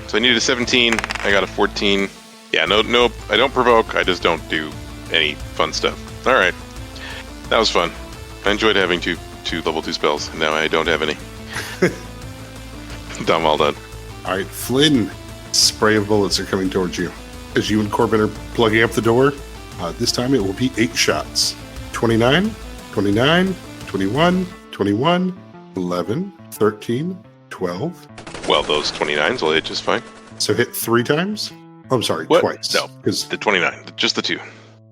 [SPEAKER 8] So I needed a 17. I got a 14. Yeah, no, I don't provoke. I just don't do any fun stuff. All right, that was fun. I enjoyed having two level 2 spells. And now I don't have any. Done, all done.
[SPEAKER 1] All right, Flynn. Spray of bullets are coming towards you. As you and Corbin are plugging up the door, this time it will be 8 shots. 29, 29, 21, 21, 11, 13, 12.
[SPEAKER 8] Well, those 29s will hit just fine.
[SPEAKER 1] So hit 3 times? Oh, I'm sorry,
[SPEAKER 8] What?
[SPEAKER 1] twice.
[SPEAKER 8] No,
[SPEAKER 1] Because,
[SPEAKER 8] the 29. Just the 2.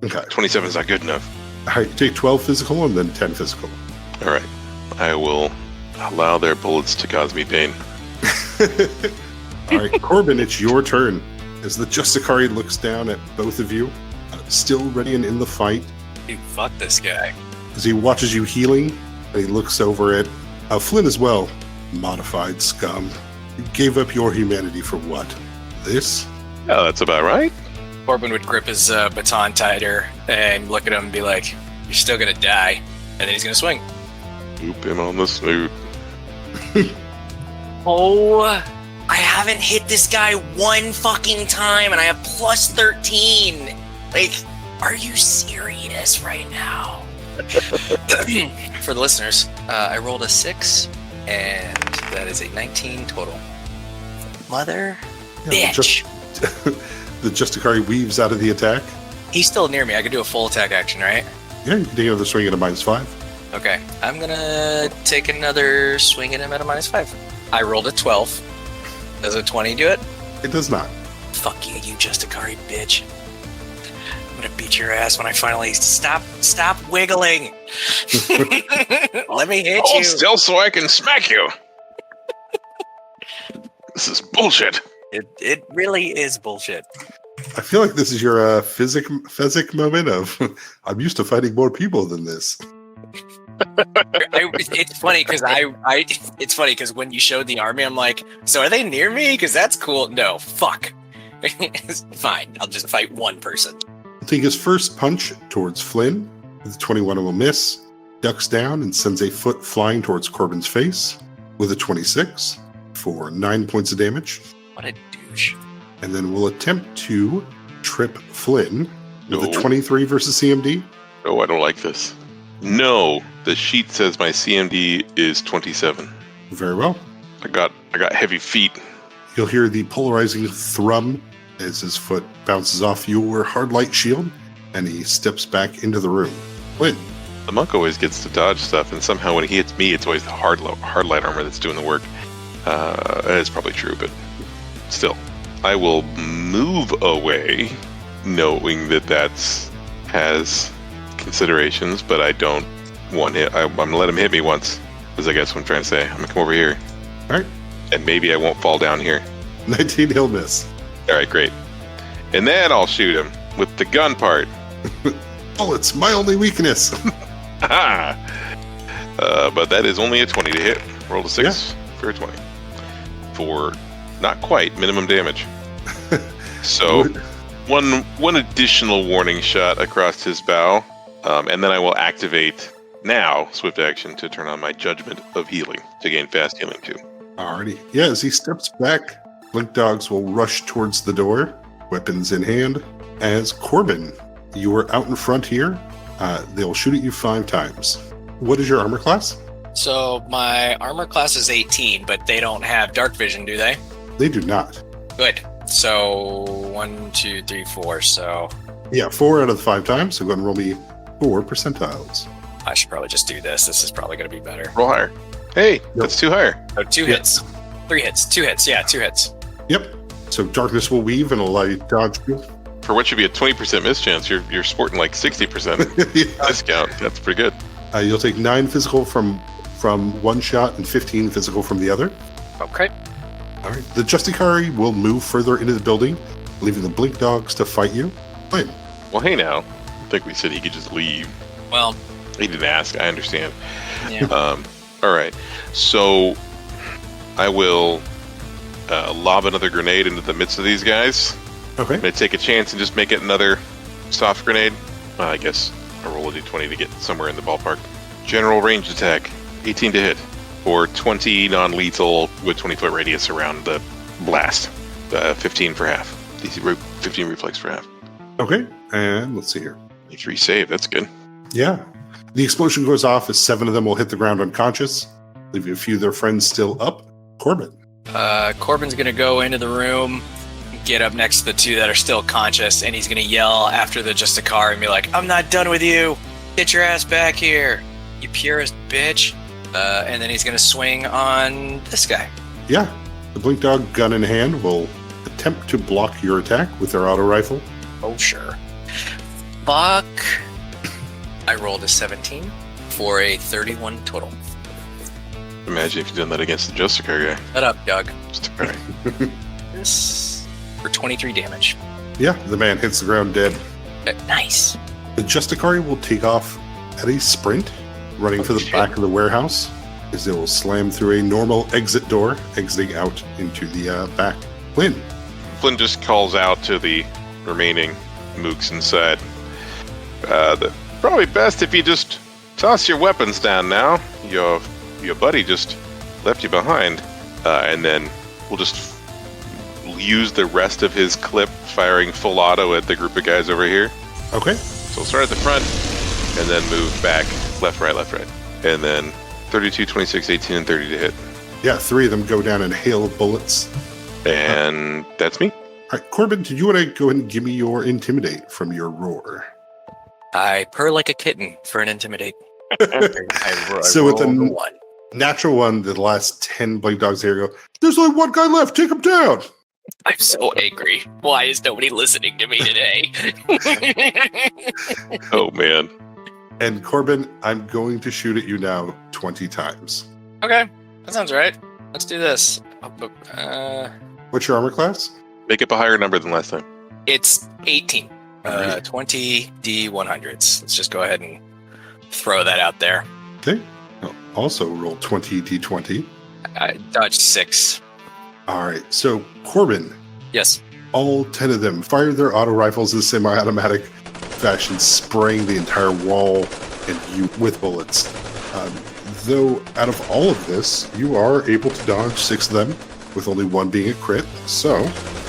[SPEAKER 1] okay.
[SPEAKER 8] 27 is not good enough.
[SPEAKER 1] All right, you take 12 physical and then 10 physical.
[SPEAKER 8] All right. I will allow their bullets to cause me pain.
[SPEAKER 1] All right, Corbin, it's your turn. As the Justicari looks down at both of you, still ready and in the fight,
[SPEAKER 7] Dude, fuck this guy.
[SPEAKER 1] as he watches you healing, and he looks over at Flynn as well. Modified scum. You gave up your humanity for what? This?
[SPEAKER 8] Yeah, that's about right.
[SPEAKER 7] Corbin would grip his baton tighter and look at him and be like, "You're still gonna die," and then he's gonna swing.
[SPEAKER 8] Oop him on the snoot.
[SPEAKER 7] Oh, I haven't hit this guy one fucking time, and I have plus 13. Like, are you serious right now? For the listeners, I rolled a 6, and that is a 19 total. Mother
[SPEAKER 1] Yeah,
[SPEAKER 7] bitch.
[SPEAKER 1] The Justicari weaves out of the attack,
[SPEAKER 7] He's still near me. I can do a full attack action, right?
[SPEAKER 1] Yeah, you can take another swing at a -5.
[SPEAKER 7] Okay. I'm gonna take another swing at him at a -5. I rolled a 12. Does a 20 do it?
[SPEAKER 1] It does not.
[SPEAKER 7] Fuck you, you Justicari bitch. I'm gonna beat your ass when I finally stop wiggling. Let me hit
[SPEAKER 8] Hold
[SPEAKER 7] you.
[SPEAKER 8] still so I can smack you. This is bullshit.
[SPEAKER 7] It really is bullshit.
[SPEAKER 1] I feel like this is your physic moment of, I'm used to fighting more people than this.
[SPEAKER 7] It's funny because it's funny because when you showed the army, I'm like, so are they near me? Because that's cool. No, fuck. It's fine. I'll just fight one person.
[SPEAKER 1] He'll take his first punch towards Flynn. With a 21, it will miss. Ducks down and sends a foot flying towards Corbin's face. With a 26 for 9 points of damage.
[SPEAKER 7] What a douche.
[SPEAKER 1] And then we'll attempt to trip Flynn with
[SPEAKER 8] No.
[SPEAKER 1] a 23 versus CMD.
[SPEAKER 8] Oh, I don't like this. No, the sheet says my CMD is 27.
[SPEAKER 1] Very well.
[SPEAKER 8] I got heavy feet.
[SPEAKER 1] You'll hear the polarizing thrum as his foot bounces off your hard light shield, and he steps back into the room. Flynn.
[SPEAKER 8] The monk always gets to dodge stuff, and somehow when he hits me, it's always the hard light armor that's doing the work. It's probably true, but still. I will move away, knowing that has considerations, but I don't want him. I'm going to let him hit me once, is I guess what I'm trying to say. I'm going to come over here.
[SPEAKER 1] All right.
[SPEAKER 8] And maybe I won't fall down here.
[SPEAKER 1] 19, he'll miss.
[SPEAKER 8] All right, great. And then I'll shoot him with the gun part.
[SPEAKER 1] Bullets, my only weakness.
[SPEAKER 8] But that is only a 20 to hit. Rolled a 6 for a 20. For not quite minimum damage. So one additional warning shot across his bow. And then I will activate now swift action to turn on my judgment of healing to gain fast healing too.
[SPEAKER 1] Alrighty. Yeah, as he steps back, Blink Dogs will rush towards the door, weapons in hand. As Corbin, you are out in front here. They'll shoot at you 5 times. What is your armor class?
[SPEAKER 7] So my armor class is 18, but they don't have dark vision, do they?
[SPEAKER 1] They do not.
[SPEAKER 7] Good. So 1, 2, 3, 4. So
[SPEAKER 1] Yeah, 4 out of the 5 times. So go ahead and roll me 4 percentiles.
[SPEAKER 7] I should probably just do this. This is probably going to be better.
[SPEAKER 8] Roll higher. Hey, that's 2 higher.
[SPEAKER 7] Oh, 2 hits. 3 hits. 2 hits. Yeah, 2 hits.
[SPEAKER 1] Yep. So darkness will weave and allow you to dodge.
[SPEAKER 8] For what should be a 20% miss chance, you're sporting like 60%
[SPEAKER 1] Yeah.
[SPEAKER 8] discount. That's pretty good.
[SPEAKER 1] You'll take 9 physical from one shot and 15 physical from the other.
[SPEAKER 7] Okay.
[SPEAKER 1] All right. The Justicari will move further into the building, leaving the Blink Dogs to fight you. Fine.
[SPEAKER 8] Well, hey now. I think we said he could just leave.
[SPEAKER 7] Well,
[SPEAKER 8] He didn't ask. I understand.
[SPEAKER 7] yeah.
[SPEAKER 8] All right. So I will lob another grenade into the midst of these guys.
[SPEAKER 1] Okay.
[SPEAKER 8] I'm going to take a chance and just make it another soft grenade. I guess I'll roll a d20 to get somewhere in the ballpark. General range attack, 18 to hit, or 20 non-lethal with 20-foot radius around the blast. 15 for half. DC 15 reflex for half.
[SPEAKER 1] Okay. And let's see here.
[SPEAKER 8] 3 save, that's good.
[SPEAKER 1] Yeah. The explosion goes off as 7 of them will hit the ground unconscious, leaving a few of their friends still up. Corbin.
[SPEAKER 7] Corbin's going to go into the room, get up next to the 2 that are still conscious, and he's going to yell after the Justicar and be like, I'm not done with you. Get your ass back here, you purist bitch. And then he's going to swing on this guy.
[SPEAKER 1] Yeah. The Blink Dog, gun in hand, will attempt to block your attack with their auto rifle.
[SPEAKER 7] Oh, sure. Fuck. I rolled a 17 for a 31 total.
[SPEAKER 8] Imagine if you'd done that against the Justicar guy.
[SPEAKER 7] Shut up, Doug.
[SPEAKER 8] Justicar.
[SPEAKER 7] This for 23 damage.
[SPEAKER 1] Yeah, the man hits the ground dead.
[SPEAKER 7] Nice.
[SPEAKER 1] The Justicari will take off at a sprint, running for the
[SPEAKER 7] shit.
[SPEAKER 1] back of the warehouse, as they will slam through a normal exit door, exiting out into the back. Flynn.
[SPEAKER 8] Flynn just calls out to the remaining mooks inside. Probably best if you just toss your weapons down now. Your buddy just left you behind. And then we'll just use the rest of his clip firing full auto at the group of guys over here.
[SPEAKER 1] Okay.
[SPEAKER 8] So we'll start at the front and then move back. Left, right. And then 32, 26, 18, and 30 to hit.
[SPEAKER 1] Yeah, 3 of them go down in hail of bullets.
[SPEAKER 8] And that's me.
[SPEAKER 1] right, Corbin, did you want to go ahead and give me your intimidate from your roar?
[SPEAKER 7] I purr like a kitten for an intimidate.
[SPEAKER 1] So with
[SPEAKER 7] rolled
[SPEAKER 1] a
[SPEAKER 7] a 1.
[SPEAKER 1] natural one, the last 10 blade dogs here go, there's only one guy left, take him down.
[SPEAKER 7] I'm so angry. Why is nobody listening to me today?
[SPEAKER 8] Oh man.
[SPEAKER 1] And Corbin, I'm going to shoot at you now 20 times.
[SPEAKER 7] Okay, that sounds right. Let's do this.
[SPEAKER 1] What's your armor class?
[SPEAKER 8] Make up a higher number than last time.
[SPEAKER 7] It's 18.
[SPEAKER 1] Alright.
[SPEAKER 7] 20 D100s. Let's just go ahead and throw that out there.
[SPEAKER 1] Okay. I'll also roll 20 d20.
[SPEAKER 7] I dodged 6.
[SPEAKER 1] All right. So, Corbin,
[SPEAKER 7] Yes.
[SPEAKER 1] all 10 of them fire their auto rifles in semi-automatic fashion, spraying the entire wall and you with bullets. Though, out of all of this, you are able to dodge 6 of them, with only one being a crit. So,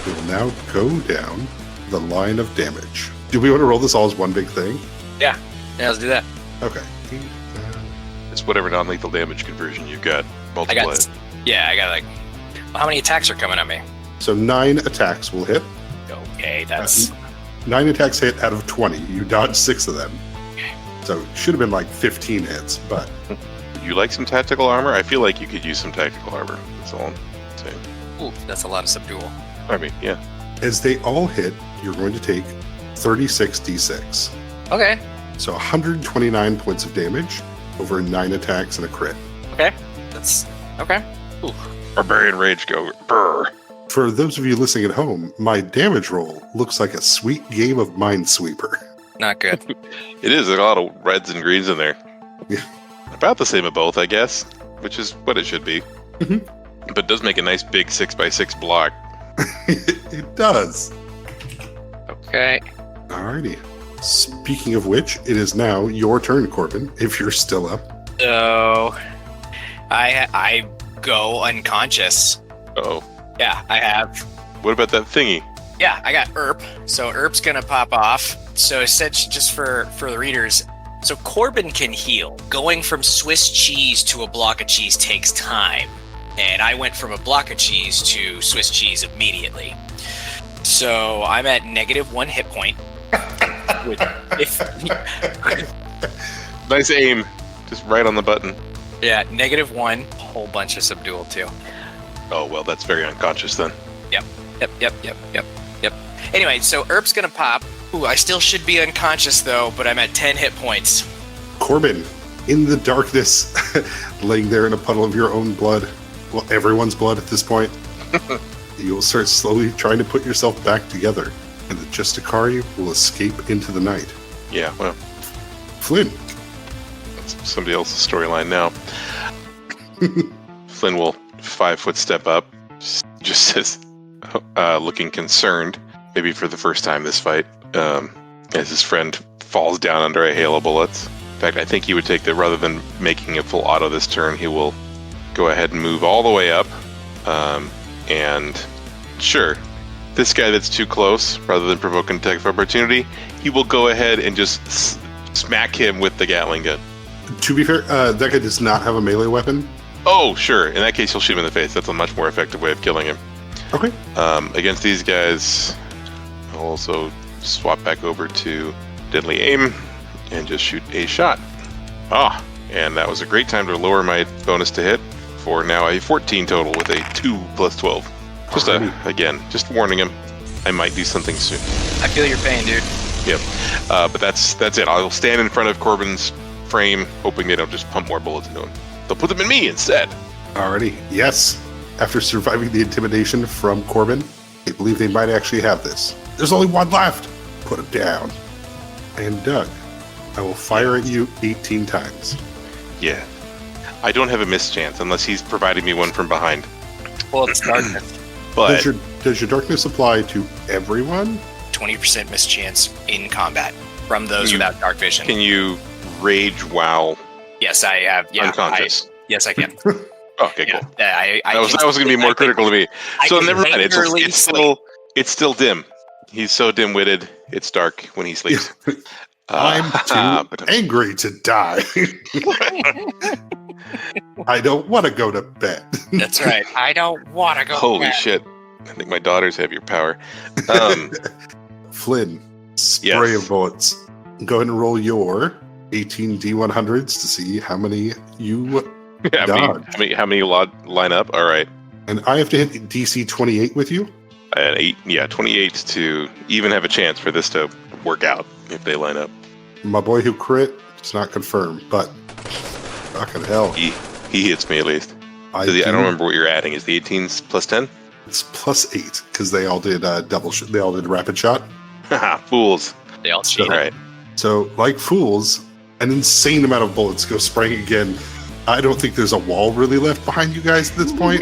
[SPEAKER 1] we will now go down the line of damage. Do we want to roll this all as one big thing?
[SPEAKER 7] Yeah, let's do that.
[SPEAKER 1] Okay.
[SPEAKER 8] It's whatever non-lethal damage conversion you've got.
[SPEAKER 7] I
[SPEAKER 8] Multiply
[SPEAKER 7] got,
[SPEAKER 8] it.
[SPEAKER 7] I got like, how many attacks are coming at me?
[SPEAKER 1] So 9 attacks will hit.
[SPEAKER 7] Okay, that's
[SPEAKER 1] 9 attacks hit out of 20. You dodged 6 of them. So it should have been like 15 hits, but
[SPEAKER 8] You like some tactical armor? I feel like you could use some tactical armor. That's all I'm saying.
[SPEAKER 7] ooh, that's a lot of subdual.
[SPEAKER 8] I mean, yeah.
[SPEAKER 1] as they all hit, you're going to take 36 d6.
[SPEAKER 7] Okay,
[SPEAKER 1] So 129 points of damage over 9 attacks and a crit.
[SPEAKER 7] okay, that's okay. Ooh,
[SPEAKER 8] Barbarian Rage go brr.
[SPEAKER 1] For those of you listening at home, my damage roll looks like a sweet game of Minesweeper.
[SPEAKER 7] not good.
[SPEAKER 8] It is a lot of reds and greens in there.
[SPEAKER 1] Yeah.
[SPEAKER 8] About the same of both, I guess, which is what it should be.
[SPEAKER 1] Mhm.
[SPEAKER 8] But it does make a nice big 6x6 block.
[SPEAKER 1] It does.
[SPEAKER 7] Okay,
[SPEAKER 1] Alrighty. Speaking of which, it is now your turn, Corbin, if you're still up.
[SPEAKER 7] so I go unconscious.
[SPEAKER 8] Oh,
[SPEAKER 7] Yeah, I have.
[SPEAKER 8] what about that thingy?
[SPEAKER 7] Yeah, I got ERP. So ERP's gonna pop off. So essentially, just for the readers, so Corbin can heal. Going from Swiss cheese to a block of cheese takes time, and I went from a block of cheese to Swiss cheese immediately. So I'm at -1 hit point. Which, if
[SPEAKER 8] Nice aim. Just right on the button.
[SPEAKER 7] yeah, -1, whole bunch of subdual too.
[SPEAKER 8] Oh, well, that's very unconscious then.
[SPEAKER 7] Yep. Anyway, so ERP's gonna pop. Ooh, I still should be unconscious though, but I'm at 10 hit points.
[SPEAKER 1] Corbin, in the darkness, laying there in a puddle of your own blood, well, everyone's blood at this point, you'll start slowly trying to put yourself back together, and the Justicari will escape into the night.
[SPEAKER 8] Yeah, well,
[SPEAKER 1] Flynn,
[SPEAKER 8] that's somebody else's storyline now. Flynn will 5-foot step up, just says, looking concerned, maybe for the first time this fight, as his friend falls down under a hail of bullets. In fact, I think he would take rather than making a full auto this turn, he will go ahead and move all the way up. And sure, this guy that's too close, rather than provoke an attack of opportunity, he will go ahead and just smack him with the Gatling gun.
[SPEAKER 1] to be fair, that guy does not have a melee weapon.
[SPEAKER 8] Oh, sure. In that case, he'll shoot him in the face. That's a much more effective way of killing him.
[SPEAKER 1] Okay.
[SPEAKER 8] Against these guys, I'll also swap back over to Deadly Aim and just shoot a shot. And that was a great time to lower my bonus to hit for now a 14 total with a 2 plus 12. Just again, just warning him, I might do something soon.
[SPEAKER 7] I feel your pain, dude.
[SPEAKER 8] Yep. But that's it. I'll stand in front of Corbin's frame, hoping they don't just pump more bullets into him. They'll put them in me instead.
[SPEAKER 1] Alrighty. Yes. After surviving the intimidation from Corbin, they believe they might actually have this. There's only one left. Put it down. And Doug, I will fire at you 18 times.
[SPEAKER 8] Yeah. I don't have a mischance unless he's providing me one from behind.
[SPEAKER 7] Well, it's darkness.
[SPEAKER 8] But
[SPEAKER 1] Does your darkness apply to everyone?
[SPEAKER 7] 20% mischance in combat from those
[SPEAKER 8] You-
[SPEAKER 7] without dark vision.
[SPEAKER 8] can you rage while
[SPEAKER 7] Yes, I have. Yeah,
[SPEAKER 8] unconscious?
[SPEAKER 7] yes, I can.
[SPEAKER 8] Okay,
[SPEAKER 7] Yeah,
[SPEAKER 8] cool.
[SPEAKER 7] I
[SPEAKER 8] That was going to be more critical to me.
[SPEAKER 7] I
[SPEAKER 8] So
[SPEAKER 7] can
[SPEAKER 8] never mind.
[SPEAKER 7] regularly
[SPEAKER 8] It's still dim. He's so dim-witted. It's dark when he sleeps.
[SPEAKER 1] I'm too angry to die. I don't want to go to bed.
[SPEAKER 7] That's right. I don't want to go.
[SPEAKER 8] Holy
[SPEAKER 7] back.
[SPEAKER 8] shit! I think my daughters have your power.
[SPEAKER 1] Flynn, spray
[SPEAKER 8] Yes.
[SPEAKER 1] of bullets. Go ahead and roll your 18 D100s to see how many you dodge.
[SPEAKER 8] How many line up? All right.
[SPEAKER 1] And I have to hit DC 28 with you.
[SPEAKER 8] An 28 to even have a chance for this to work out if they line up.
[SPEAKER 1] My boy who crit, it's not confirmed, but fucking hell.
[SPEAKER 8] He hits me at least. I
[SPEAKER 1] do-
[SPEAKER 8] don't remember what you're adding. Is the 18s plus 10?
[SPEAKER 1] It's plus 8 because they all did they all did rapid shot.
[SPEAKER 8] Haha, fools.
[SPEAKER 7] They all
[SPEAKER 1] So-
[SPEAKER 7] cheated.
[SPEAKER 8] All right.
[SPEAKER 1] So, like fools, an insane amount of bullets go spraying again. I don't think there's a wall really left behind you guys at this point.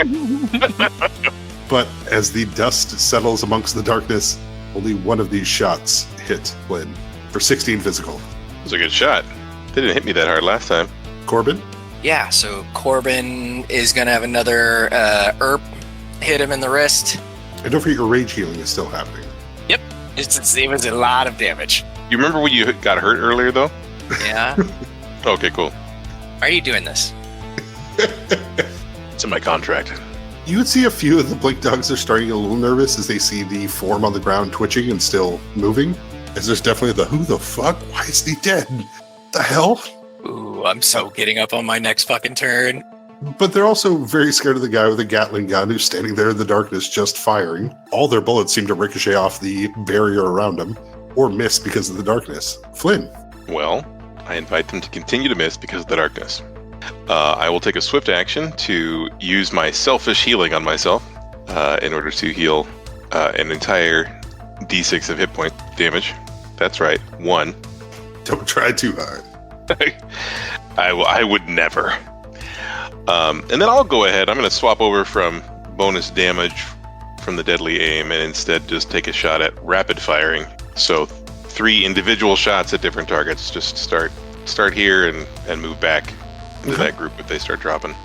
[SPEAKER 1] But as the dust settles amongst the darkness, only one of these shots hit Flynn for 16 physical.
[SPEAKER 8] It was a good shot. They didn't hit me that hard last time.
[SPEAKER 1] Corbin,
[SPEAKER 7] Yeah, so Corbin is going to have another ERP hit him in the wrist.
[SPEAKER 1] and don't forget your rage healing is still happening.
[SPEAKER 7] It was a lot of damage.
[SPEAKER 8] You remember when you got hurt earlier, though?
[SPEAKER 7] Yeah.
[SPEAKER 8] Okay, cool.
[SPEAKER 7] Why are you doing this?
[SPEAKER 8] It's in my contract.
[SPEAKER 1] You would see a few of the blink dogs are starting a little nervous as they see the form on the ground twitching and still moving. As there's definitely the who the fuck? Why is he dead? The hell?
[SPEAKER 7] Ooh, I'm so getting up on my next fucking turn.
[SPEAKER 1] But they're also very scared of the guy with a Gatling gun who's standing there in the darkness just firing. All their bullets seem to ricochet off the barrier around them, or miss because of the darkness. Flynn,
[SPEAKER 8] Well, I invite them to continue to miss because of the darkness. I will take a swift action to use my selfish healing on myself in order to heal an entire D6 of hit point damage. That's right, 1.
[SPEAKER 1] don't try too hard.
[SPEAKER 8] I would never. And then I'll go ahead. I'm going to swap over from bonus damage from the deadly aim and instead just take a shot at rapid firing. So 3 individual shots at different targets. Just start here and move back into that group if they start dropping.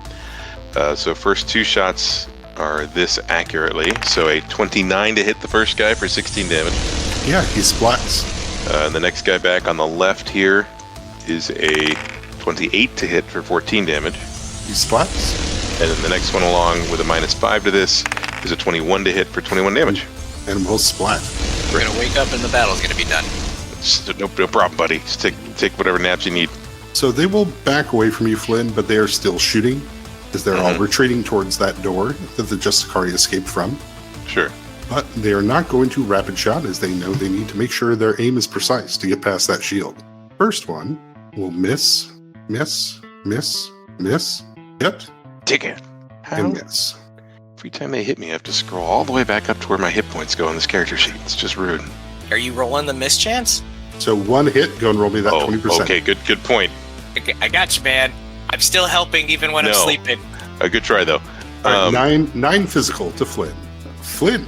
[SPEAKER 8] So first 2 shots are this accurately. So a 29 to hit the first guy for 16 damage.
[SPEAKER 1] Yeah, he splats.
[SPEAKER 8] And the next guy back on the left here is a 28 to hit for 14 damage.
[SPEAKER 1] He splats.
[SPEAKER 8] And then the next one along with a -5 to this is a 21 to hit for 21 damage.
[SPEAKER 1] And will splat.
[SPEAKER 7] We're going to wake up and the battle's going to be done.
[SPEAKER 8] No problem, buddy. Just take whatever naps you need.
[SPEAKER 1] So they will back away from you, Flynn, but they are still shooting as they're all retreating towards that door that the Justicari escaped from.
[SPEAKER 8] Sure.
[SPEAKER 1] But they are not going to rapid shot as they know they need to make sure their aim is precise to get past that shield. First one will miss, miss, miss, miss, hit,
[SPEAKER 8] Dig it. How?
[SPEAKER 1] and miss.
[SPEAKER 8] Every time they hit me, I have to scroll all the way back up to where my hit points go on this character sheet. It's just rude.
[SPEAKER 7] Are you rolling the miss chance?
[SPEAKER 1] So one hit, go and roll me that 20%.
[SPEAKER 8] Okay. Good point.
[SPEAKER 7] Okay, I got you, man. I'm still helping even when I'm
[SPEAKER 8] No.
[SPEAKER 7] sleeping.
[SPEAKER 8] A good try, though.
[SPEAKER 1] All right, nine physical to Flynn. Flynn,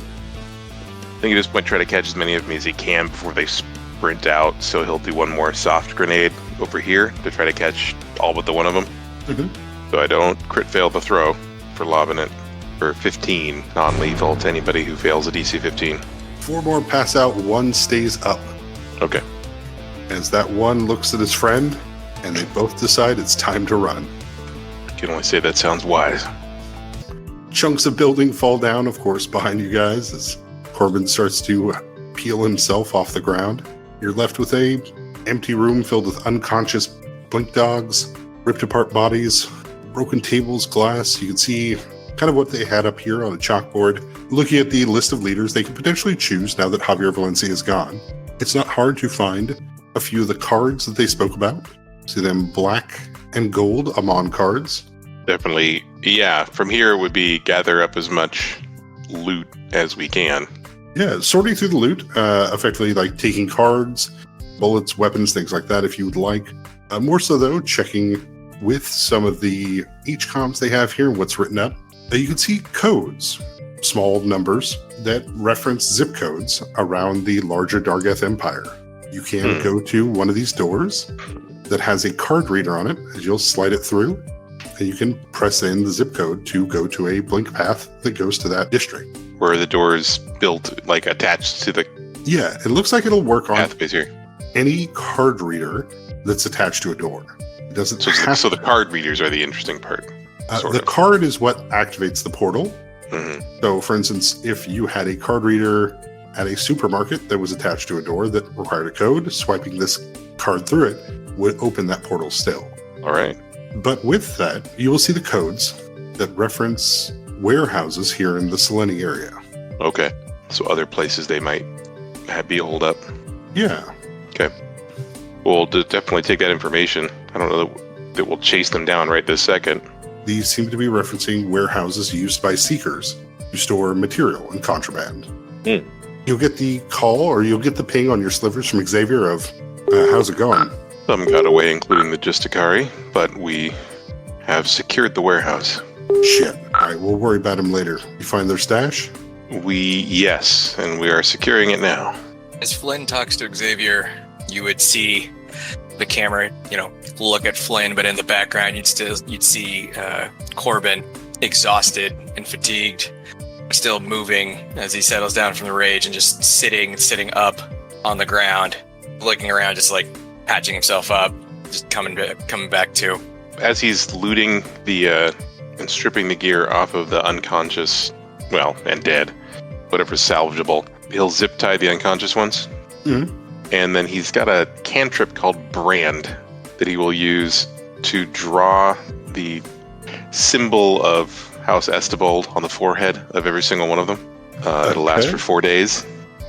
[SPEAKER 8] I think at this point, try to catch as many of me as he can before they sprint out. So he'll do one more soft grenade over here to try to catch all but the one of them.
[SPEAKER 1] Mhm.
[SPEAKER 8] So I don't crit fail the throw for lobbing it for 15 non-lethal to anybody who fails a DC 15.
[SPEAKER 1] 4 more pass out, 1 stays up.
[SPEAKER 8] Okay.
[SPEAKER 1] As that one looks at his friend, and they both decide it's time to run.
[SPEAKER 8] I can only say that sounds wise.
[SPEAKER 1] Chunks of building fall down, of course, behind you guys as Corbin starts to peel himself off the ground. You're left with a empty room filled with unconscious blink dogs, ripped apart bodies, broken tables, glass. You can see kind of what they had up here on a chalkboard. Looking at the list of leaders they could potentially choose now that Javier Valencia is gone, it's not hard to find a few of the cards that they spoke about. See them black and gold Amon cards.
[SPEAKER 8] Definitely. Yeah, from here it would be gather up as much loot as we can.
[SPEAKER 1] Yeah, sorting through the loot, effectively like taking cards, bullets, weapons, things like that if you would like. More so though, checking with some of the HCOMs they have here, what's written up. You can see codes, small numbers that reference zip codes around the larger Dargeth Empire. You can go to one of these doors that has a card reader on it, as you'll slide it through, and you can press in the zip code to go to a blink path that goes to that district.
[SPEAKER 8] Where the door's built, like attached to the
[SPEAKER 1] Yeah, it looks like it'll work on
[SPEAKER 8] pathways here.
[SPEAKER 1] any card reader that's attached to a door. It doesn't
[SPEAKER 8] So,
[SPEAKER 1] have
[SPEAKER 8] so the card readers are the interesting part. sort
[SPEAKER 1] the
[SPEAKER 8] of.
[SPEAKER 1] card is what activates the portal.
[SPEAKER 8] Mm-hmm.
[SPEAKER 1] So, for instance, if you had a card reader at a supermarket that was attached to a door that required a code, swiping this card through it would open that portal still.
[SPEAKER 8] All right.
[SPEAKER 1] But with that, you will see the codes that reference warehouses here in the Selene area.
[SPEAKER 8] Okay. So other places they might be holed up.
[SPEAKER 1] Yeah.
[SPEAKER 8] Okay. We'll definitely take that information. I don't know that we'll chase them down right this second.
[SPEAKER 1] These seem to be referencing warehouses used by seekers to store material and contraband. You'll get the call or you'll get the ping on your slivers from Xavier of, how's it going?
[SPEAKER 8] Some got away, including the Justicari, but we have secured the warehouse.
[SPEAKER 1] Shit. All right, we'll worry about them later. You find their stash?
[SPEAKER 8] Yes, and we are securing it now.
[SPEAKER 7] As Flynn talks to Xavier, you would see the camera, look at Flynn, but in the background, you'd see Corbin, exhausted and fatigued, still moving as he settles down from the rage and just sitting up on the ground, looking around, just like patching himself up, just coming back to.
[SPEAKER 8] As he's looting and stripping the gear off of the unconscious, and dead, whatever's salvageable, he'll zip tie the unconscious ones.
[SPEAKER 1] Mm-hmm.
[SPEAKER 8] And then he's got a cantrip called Brand that he will use to draw the symbol of House Estebold on the forehead of every single one of them. It'll last for 4 days,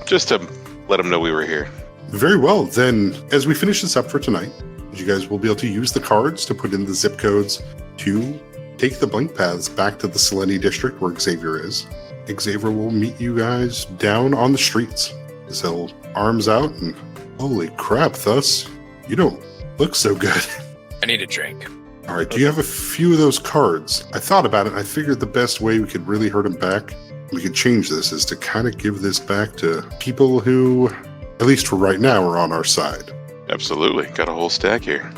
[SPEAKER 8] just to let him know we were here.
[SPEAKER 1] Very well. Then, as we finish this up for tonight, you guys will be able to use the cards to put in the zip codes to take the blink paths back to the Selene district where Xavier is. Xavier will meet you guys down on the streets. So, arms out and holy crap, Thus, you don't look so good.
[SPEAKER 7] I need a drink.
[SPEAKER 1] All right, do you have a few of those cards? I thought about it. I figured the best way we could really hurt him back, we could change this, is to kind of give this back to people who, at least for right now, are on our side.
[SPEAKER 8] Absolutely. Got a whole stack here.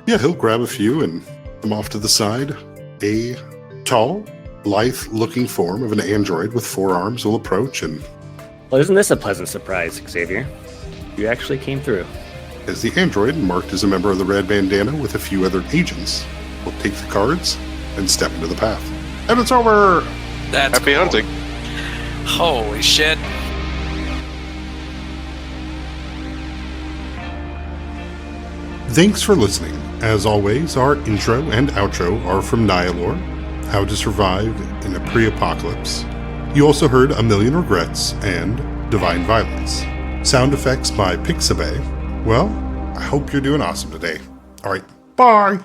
[SPEAKER 1] Yeah, he'll grab a few and put them off to the side. A tall, lithe-looking form of an android with 4 arms will approach, and
[SPEAKER 9] Well, isn't this a pleasant surprise, Xavier? You actually came through.
[SPEAKER 1] as the android, marked as a member of the Red Bandana with a few other agents, will take the cards and step into the path. And it's over!
[SPEAKER 7] That's
[SPEAKER 8] Happy
[SPEAKER 7] cool.
[SPEAKER 8] hunting.
[SPEAKER 7] Holy shit.
[SPEAKER 1] Thanks for listening. As always, our intro and outro are from Nihilor, How to Survive in a Pre-Apocalypse. You also heard A Million Regrets and Divine Violence. Sound effects by Pixabay. Well, I hope you're doing awesome today. All right, bye!